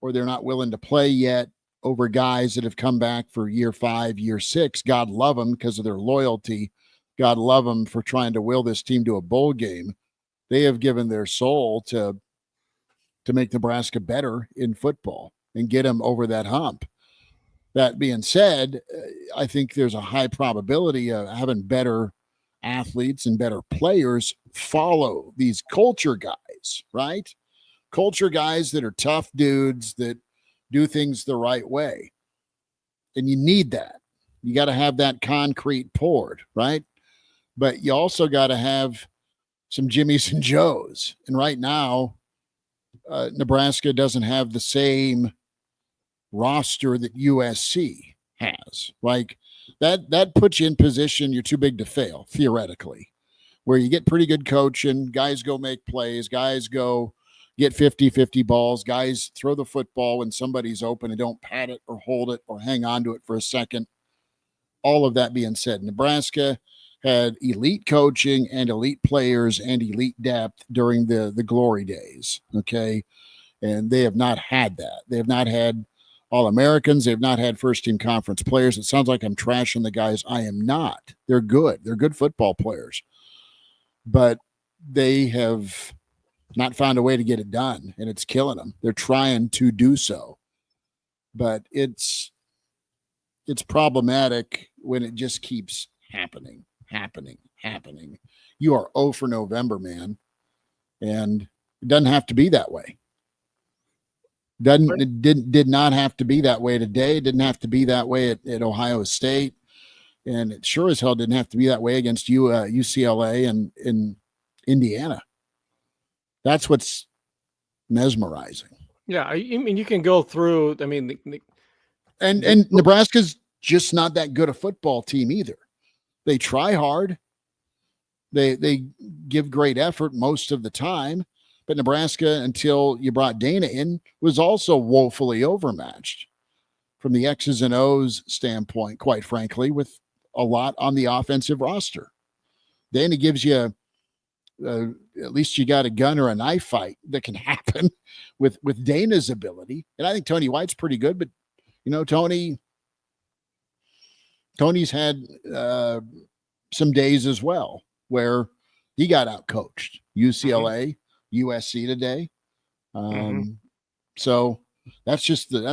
or they're not willing to play yet, over guys that have come back for year 5, year 6. God love them because of their loyalty. God love them for trying to will this team to a bowl game. They have given their soul to make Nebraska better in football and get them over that hump. That being said, I think there's a high probability of having better athletes and better players follow these culture guys, right? Culture guys that are tough dudes that do things the right way. And you need that. You got to have that concrete poured, right? But you also got to have some Jimmies and Joes. And right now, Nebraska doesn't have the same roster that USC has. Like that puts you in position you're too big to fail, theoretically, where you get pretty good coaching, guys go make plays, guys go get 50-50 balls, guys throw the football when somebody's open and don't pat it or hold it or hang on to it for a second. All of that being said, Nebraska had elite coaching and elite players and elite depth during the glory days, okay? And they have not had that. They have not had All-Americans. They have not had first-team conference players. It sounds like I'm trashing the guys. I am not. They're good. They're good football players. But they have not found a way to get it done, and it's killing them. They're trying to do so. But it's problematic when it just keeps happening. You are 0 for November, man. And it doesn't have to be that way. It did not have to be that way today. It didn't have to be that way at Ohio State. And it sure as hell didn't have to be that way against UCLA and in Indiana. That's what's mesmerizing. Yeah, I mean, you can go through. I mean, and Nebraska's just not that good a football team either. They try hard. They give great effort most of the time. But Nebraska, until you brought Dana in, was also woefully overmatched from the X's and O's standpoint, quite frankly, with a lot on the offensive roster. Dana gives you at least you got a gun or a knife fight that can happen with Dana's ability. And I think Tony White's pretty good, but Tony's had some days as well where he got out coached. UCLA, USC today. So that's just the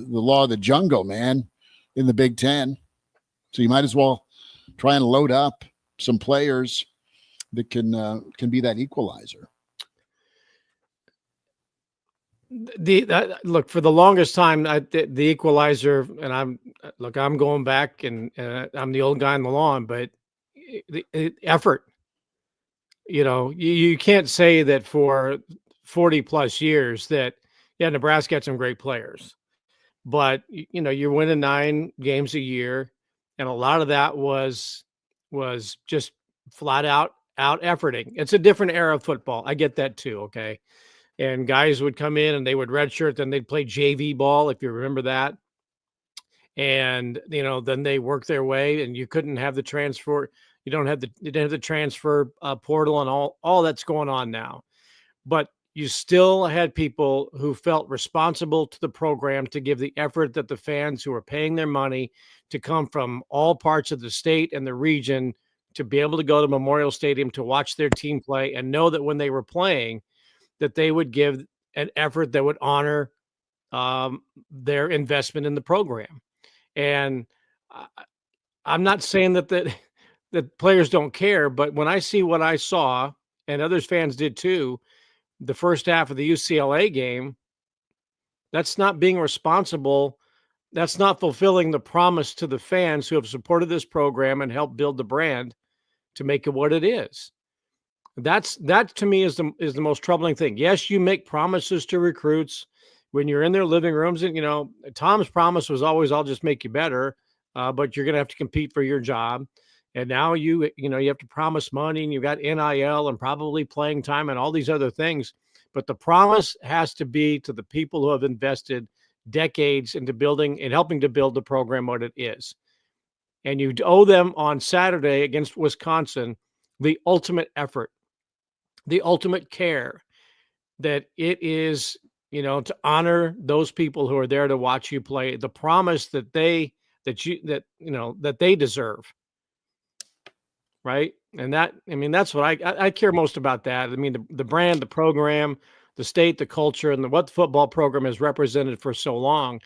law of the jungle, man, in the Big Ten. So you might as well try and load up some players that can be that equalizer. Look, for the longest time, the equalizer, and I'm going back, and I'm the old guy on the lawn, but the effort. You can't say that for 40 plus years that, Nebraska had some great players, but you're winning 9 games a year. And a lot of that was just flat out out efforting. It's a different era of football. I get that too. Okay. And guys would come in and they would redshirt, then they'd play JV ball, if you remember that. And, then they work their way, and you couldn't have the transfer. You didn't have the transfer portal and all that's going on now. But you still had people who felt responsible to the program to give the effort that the fans who are paying their money to come from all parts of the state and the region to be able to go to Memorial Stadium to watch their team play and know that when they were playing, that they would give an effort that would honor their investment in the program. And I'm not saying that players don't care, but when I see what I saw, and others fans did too, the first half of the UCLA game, that's not being responsible. That's not fulfilling the promise to the fans who have supported this program and helped build the brand to make it what it is. That to me is the most troubling thing. Yes, you make promises to recruits when you're in their living rooms, and Tom's promise was always, "I'll just make you better," but you're going to have to compete for your job. And now you have to promise money, and you've got NIL and probably playing time and all these other things. But the promise has to be to the people who have invested decades into building and helping to build the program what it is. And you owe them on Saturday against Wisconsin the ultimate effort, the ultimate care, that it is, to honor those people who are there to watch you play, the promise that they deserve. Right. And that's what I care most about. That. I mean, the brand, the program, the state, the culture, and what the football program has represented for so long.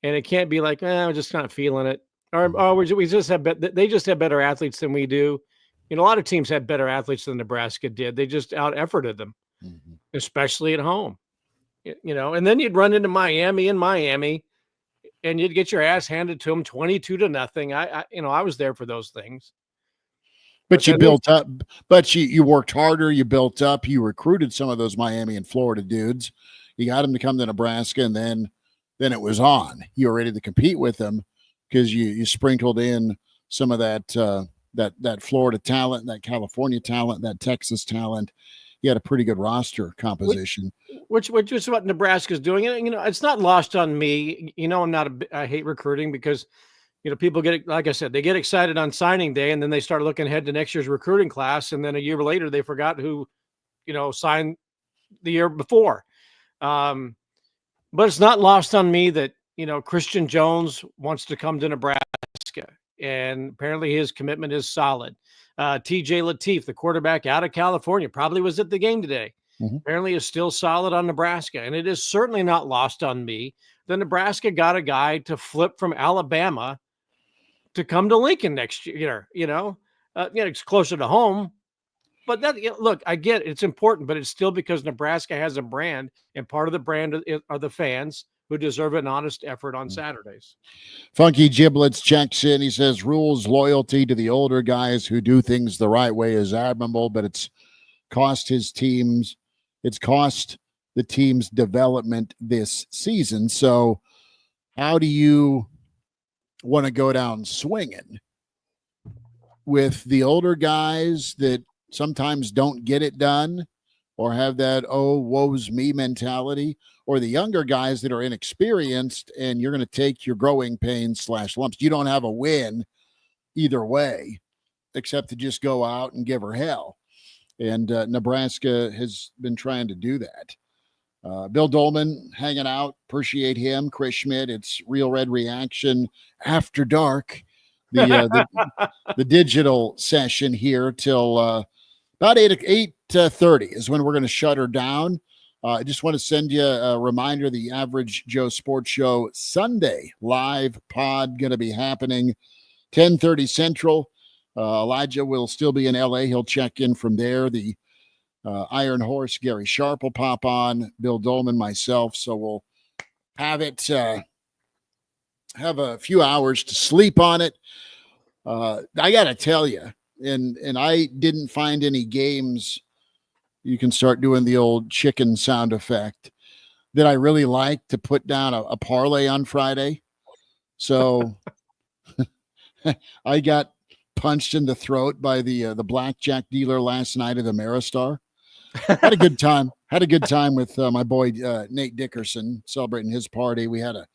And it can't be like, we're just kind of feeling it. Or we just have, they just have better athletes than we do. A lot of teams had better athletes than Nebraska did. They just out efforted them, especially at home, and then you'd run into Miami, and you'd get your ass handed to them 22-0. I was there for those things. But you built up, but you worked harder, you built up, you recruited some of those Miami and Florida dudes. You got them to come to Nebraska, and then it was on. You were ready to compete with them because you sprinkled in some of that that Florida talent, that California talent, that Texas talent. You had a pretty good roster composition. Which is what Nebraska's doing. And, it's not lost on me. I hate recruiting because people get, like I said, they get excited on signing day, and then they start looking ahead to next year's recruiting class. And then a year later, they forgot who, signed the year before. But it's not lost on me that, Christian Jones wants to come to Nebraska, and apparently his commitment is solid. TJ Lateef, the quarterback out of California, probably was at the game today. Apparently is still solid on Nebraska. And it is certainly not lost on me that Nebraska got a guy to flip from Alabama to come to Lincoln next year. It's closer to home, but look, I get it. It's important, but it's still because Nebraska has a brand, and part of the brand are the fans who deserve an honest effort on Saturdays. Funky Giblets checks in. He says, Rule's loyalty to the older guys who do things the right way is admirable, but it's cost the team's development this season. So how do you want to go down swinging with the older guys that sometimes don't get it done or have that, oh, woe's me mentality, or the younger guys that are inexperienced and you're going to take your growing pains / lumps? You don't have a win either way, except to just go out and give her hell. And Nebraska has been trying to do that. Bill Dolman hanging out. Appreciate him. Chris Schmidt, it's Real Red Reaction After Dark. The digital session here till about 8:30 is when we're going to shut her down. I just want to send you a reminder, the Average Joe Sports Show Sunday live pod going to be happening 10:30 Central. Elijah will still be in LA. He'll check in from there. The Iron Horse, Gary Sharp will pop on, Bill Dolman, myself. So we'll have it, have a few hours to sleep on it. I got to tell you, and I didn't find any games. You can start doing the old chicken sound effect that I really like to put down a parlay on Friday. So I got punched in the throat by the blackjack dealer last night at the Maristar. Had a good time. Had a good time with my boy Nate Dickerson celebrating his party. We had a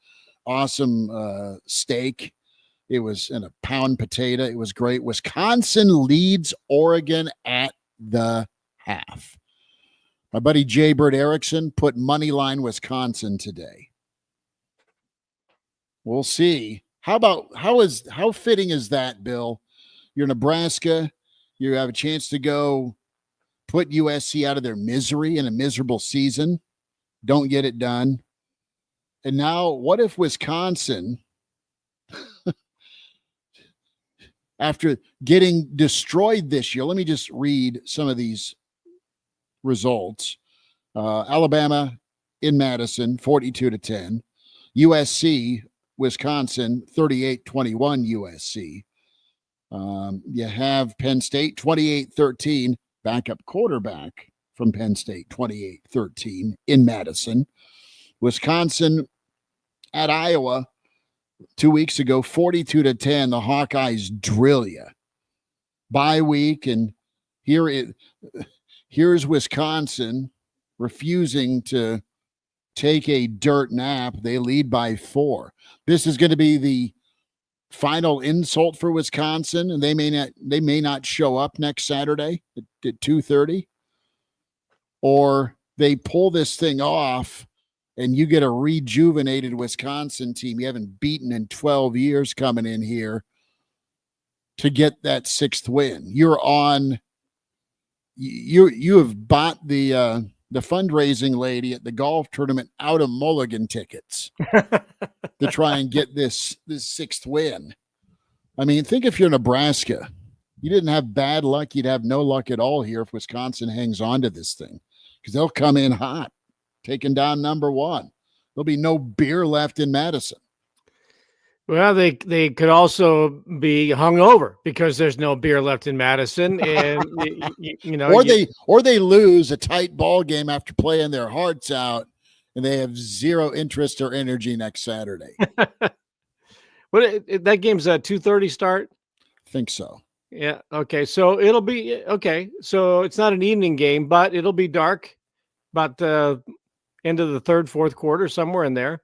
awesome steak. It was in a pound potato. It was great. Wisconsin leads Oregon at the half. My buddy Jay Bird Erickson put money line Wisconsin today. We'll see. How fitting is that, Bill? You're Nebraska. You have a chance to go put USC out of their misery in a miserable season. Don't get it done. And now, what if Wisconsin, after getting destroyed this year, let me just read some of these results. Alabama in Madison, 42-10. USC, Wisconsin, 38-21 USC. You have Penn State, 28-13. Backup quarterback from Penn State, 28-13 in Madison. Wisconsin at Iowa 2 weeks ago, 42-10. The Hawkeyes drill you. Bye week, and here's Wisconsin refusing to take a dirt nap. They lead by 4. This is going to be the final insult for Wisconsin, and they may not show up next Saturday at 2:30, or they pull this thing off and you get a rejuvenated Wisconsin team you haven't beaten in 12 years coming in here to get that 6th win. You have bought the fundraising lady at the golf tournament out of mulligan tickets to try and get this 6th win. I mean, think if you're Nebraska, you didn't have bad luck. You'd have no luck at all here if Wisconsin hangs on to this thing, because they'll come in hot, taking down number 1. There'll be no beer left in Madison. Well, they could also be hungover because there's no beer left in Madison, and or they lose a tight ball game after playing their hearts out, and they have zero interest or energy next Saturday. That game's a 2:30 start. I think so. Yeah. Okay. So it'll be okay. So it's not an evening game, but it'll be dark about the end of the 3rd, 4th quarter, somewhere in there.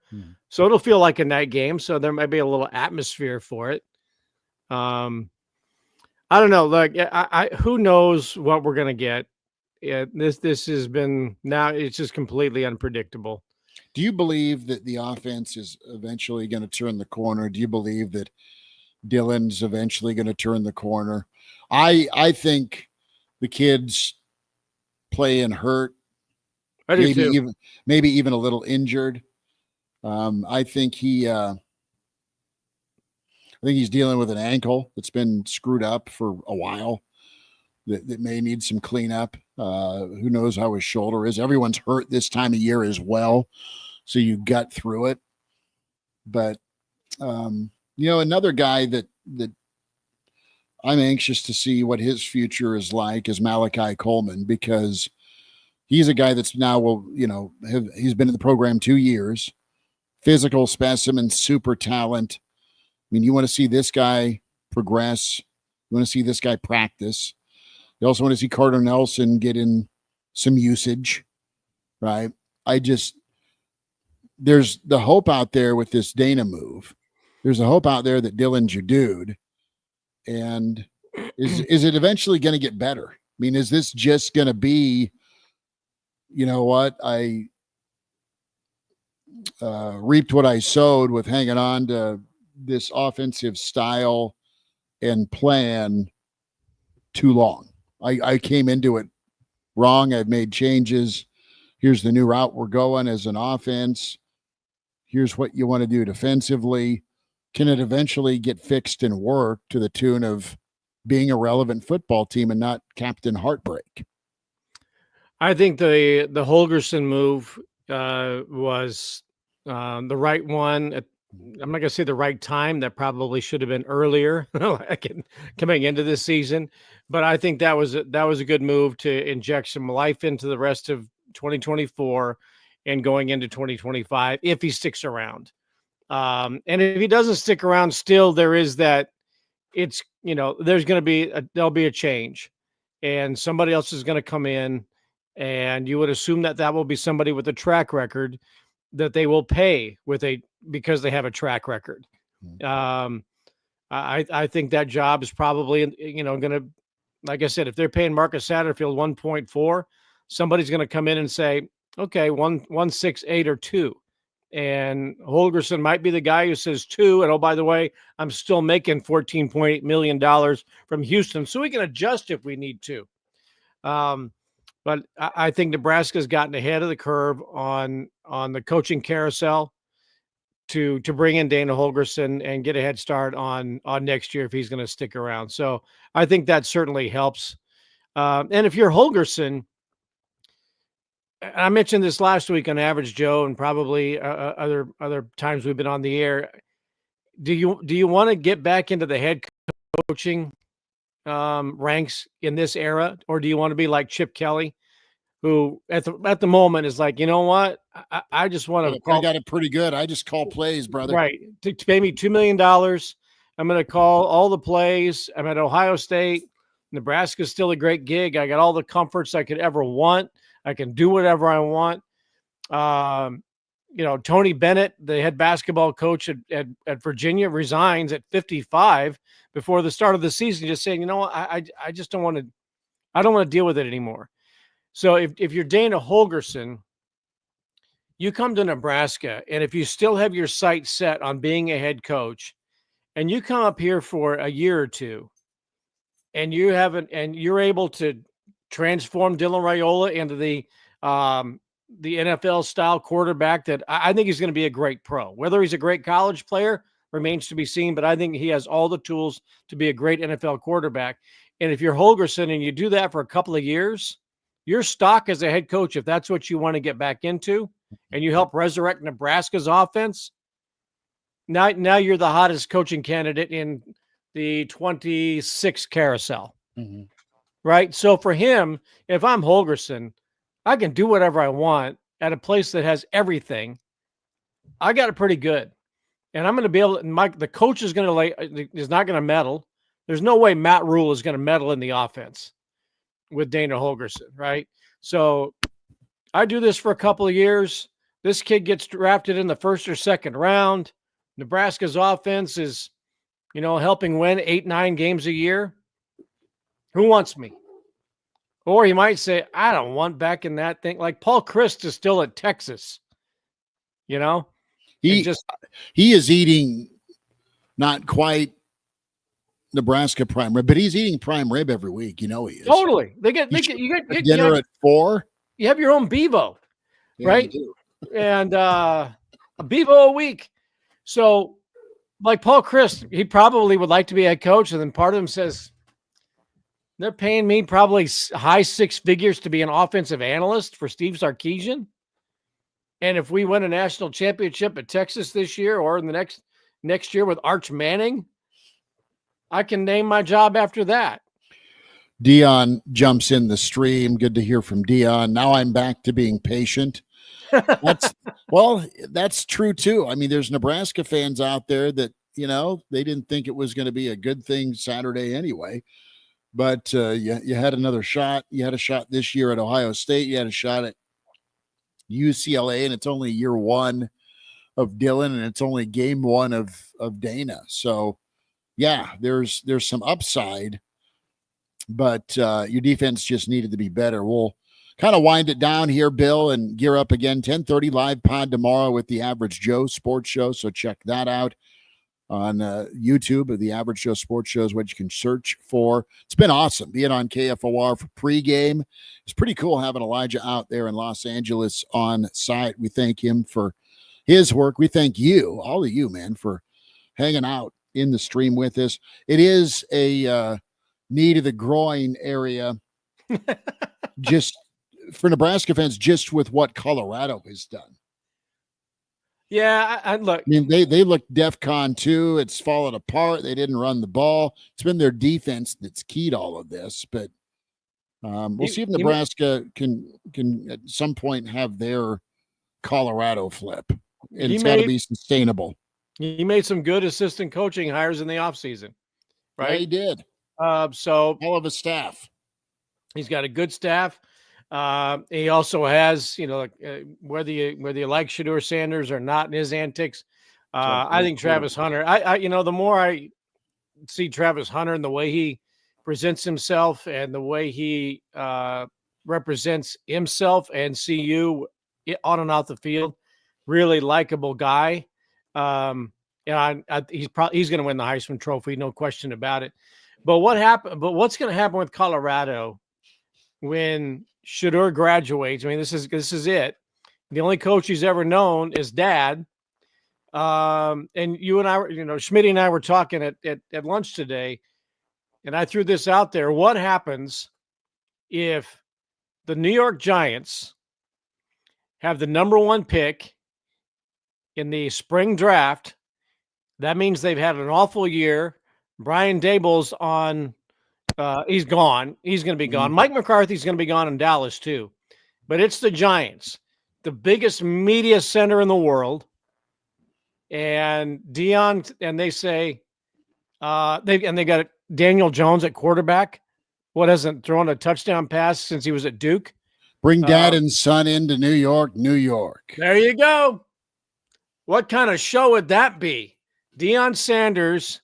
So it'll feel like a night game. So there might be a little atmosphere for it. I don't know. Like, who knows what we're gonna get? Yeah, this has been, now it's just completely unpredictable. Do you believe that the offense is eventually going to turn the corner? Do you believe that Dylan's eventually going to turn the corner? I think the kids playing hurt, I do too. maybe even a little injured. I think he's dealing with an ankle that's been screwed up for a while that may need some cleanup. Who knows how his shoulder is? Everyone's hurt this time of year as well, so you gut through it. But another guy that I'm anxious to see what his future is like is Malachi Coleman, because he's a guy that's now he's been in the program 2 years. Physical specimen, super talent. I mean, you want to see this guy progress. You want to see this guy practice. You also want to see Carter Nelson get in some usage, right? There's the hope out there with this Dana move. There's a hope out there that Dylan's your dude. And is it eventually going to get better? I mean, is this just going to be, you know what, I reaped what I sowed with hanging on to this offensive style and plan too long? I came into it wrong. I've made changes. Here's the new route we're going as an offense. Here's what you want to do defensively. Can it eventually get fixed and work to the tune of being a relevant football team and not Captain Heartbreak? I think the Holgerson move was the right one. I'm not going to say the right time. That probably should have been earlier, coming into this season. But I think that was a good move to inject some life into the rest of 2024 and going into 2025 if he sticks around. And if he doesn't stick around, still there is that it's there's going to there'll be a change, and somebody else is going to come in, and you would assume that will be somebody with a track record that they will pay because they have a track record. I think that job is probably, going to, like I said, if they're paying Marcus Satterfield 1.4, somebody's going to come in and say, okay, 1.68 or 2. And Holgerson might be the guy who says 2. And oh, by the way, I'm still making $14.8 million from Houston, so we can adjust if we need to. But I think Nebraska's gotten ahead of the curve on the coaching carousel to bring in Dana Holgerson and get a head start on next year if he's going to stick around. So I think that certainly helps. And if you're Holgerson, I mentioned this last week on Average Joe and probably other times we've been on the air. Do you want to get back into the head coaching ranks in this era, or do you want to be like Chip Kelly, who at the moment is like, you know what, I just want to. I got it pretty good. I just call plays, brother. Right, to pay me $2 million, I'm going to call all the plays. I'm at Ohio State. Nebraska's still a great gig. I got all the comforts I could ever want. I can do whatever I want. Tony Bennett, the head basketball coach at Virginia, resigns at 55 before the start of the season, just saying, I just don't want to. I don't want to deal with it anymore. So if you're Dana Holgerson, you come to Nebraska, and if you still have your sights set on being a head coach, and you come up here for a year or two, and you're able to transform Dylan Raiola into the NFL style quarterback that I think he's going to be a great pro. Whether he's a great college player remains to be seen, but I think he has all the tools to be a great NFL quarterback. And if you're Holgerson and you do that for a couple of years, your stock as a head coach, if that's what you want to get back into, and you help resurrect Nebraska's offense, now you're the hottest coaching candidate in the 26 carousel. Mm-hmm. Right? So for him, if I'm Holgerson, I can do whatever I want at a place that has everything. I got it pretty good. And I'm going to be able to, the coach is not going to meddle. There's no way Matt Rule is going to meddle in the offense with Dana Holgerson, right? So I do this for a couple of years. This kid gets drafted in the first or second round. Nebraska's offense is, helping win 8-9 games a year. Who wants me? Or he might say, I don't want back in that thing. Like Paul Chryst is still at Texas. He is eating not quite Nebraska prime rib, but he's eating prime rib every week. He is. Totally. You get dinner at 4. You have your own Bevo, right? You do. And a Bevo a week. So like Paul Chryst, he probably would like to be a head coach. And then part of him says, they're paying me probably high 6 figures to be an offensive analyst for Steve Sarkisian. And if we win a national championship at Texas this year or in the next year with Arch Manning, I can name my job after that. Dion jumps in the stream. Good to hear from Dion. Now I'm back to being patient. That's true too. I mean, there's Nebraska fans out there that, they didn't think it was going to be a good thing Saturday anyway. But you had another shot. You had a shot this year at Ohio State. You had a shot at UCLA, and it's only year 1 of Dylan, and it's only game 1 of Dana. So, yeah, there's some upside, but your defense just needed to be better. We'll kind of wind it down here, Bill, and gear up again. 10:30 live pod tomorrow with the Average Joe Sports Show, so check that out on YouTube. The Average Joe Sports Show is what you can search for. It's been awesome being on KFOR for pregame. It's pretty cool having Elijah out there in Los Angeles on site. We thank him for his work. We thank you, all of you, man, for hanging out in the stream with us. It is a knee to the groin area just for Nebraska fans, just with what Colorado has done. Yeah, I look. I mean, they look DEFCON 2. It's fallen apart. They didn't run the ball. It's been their defense that's keyed all of this. But we'll see if Nebraska can at some point have their Colorado flip. And it's got to be sustainable. He made some good assistant coaching hires in the offseason. right? Yeah, he did. So hell of a staff. He's got a good staff. He also has, whether you like Shedeur Sanders or not in his antics, I think Travis Hunter. The more I see Travis Hunter and the way he presents himself and the way he represents himself and CU on and off the field, really likable guy. He's going to win the Heisman Trophy, no question about it. But what's going to happen with Colorado when Shedeur graduates? I mean, this is it. The only coach he's ever known is Dad. And you and I, Schmitty and I were talking at lunch today, and I threw this out there. What happens if the New York Giants have the number 1 pick in the spring draft? That means they've had an awful year. Brian Daboll's on. He's gone. He's going to be gone. Mike McCarthy's going to be gone in Dallas too. But it's the Giants, the biggest media center in the world. And Dion, and they say they got Daniel Jones at quarterback. What, hasn't thrown a touchdown pass since he was at Duke? Bring dad and son into New York, New York. There you go. What kind of show would that be? Deion Sanders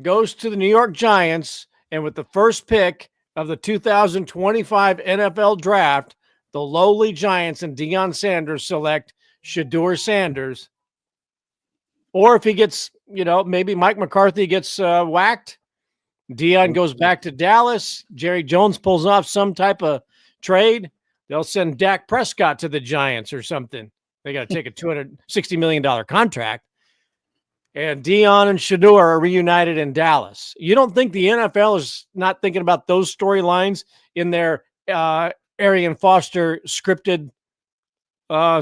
goes to the New York Giants, and with the first pick of the 2025 NFL Draft, the lowly Giants and Deion Sanders select Shedeur Sanders. Or if he gets, maybe Mike McCarthy gets whacked, Deion goes back to Dallas, Jerry Jones pulls off some type of trade, they'll send Dak Prescott to the Giants or something. They got to take a $260 million contract. And Deion and Shedeur are reunited in Dallas. You don't think the NFL is not thinking about those storylines in their Arian Foster scripted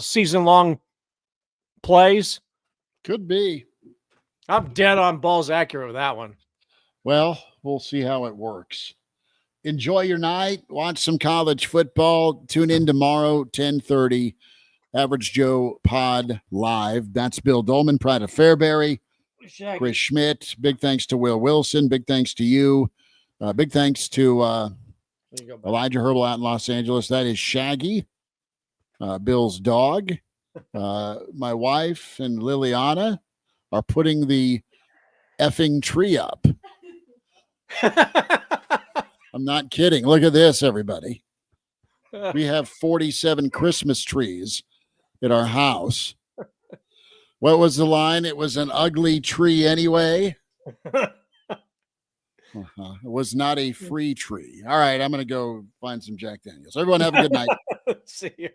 season-long plays? Could be. I'm dead on balls accurate with that one. Well, we'll see how it works. Enjoy your night. Watch some college football. Tune in tomorrow, 10:30. Average Joe Pod Live. That's Bill Dolman, Pride of Fairbury, Chris Schmidt. Big thanks to Will Wilson. Big thanks to you. Big thanks to Elijah Herbal out in Los Angeles. That is Shaggy, Bill's dog. My wife and Liliana are putting the effing tree up. I'm not kidding. Look at this, everybody. We have 47 Christmas trees at our house. What was the line? It was an ugly tree anyway. It was not a free tree. All right, I'm going to go find some Jack Daniels. Everyone have a good night. See you.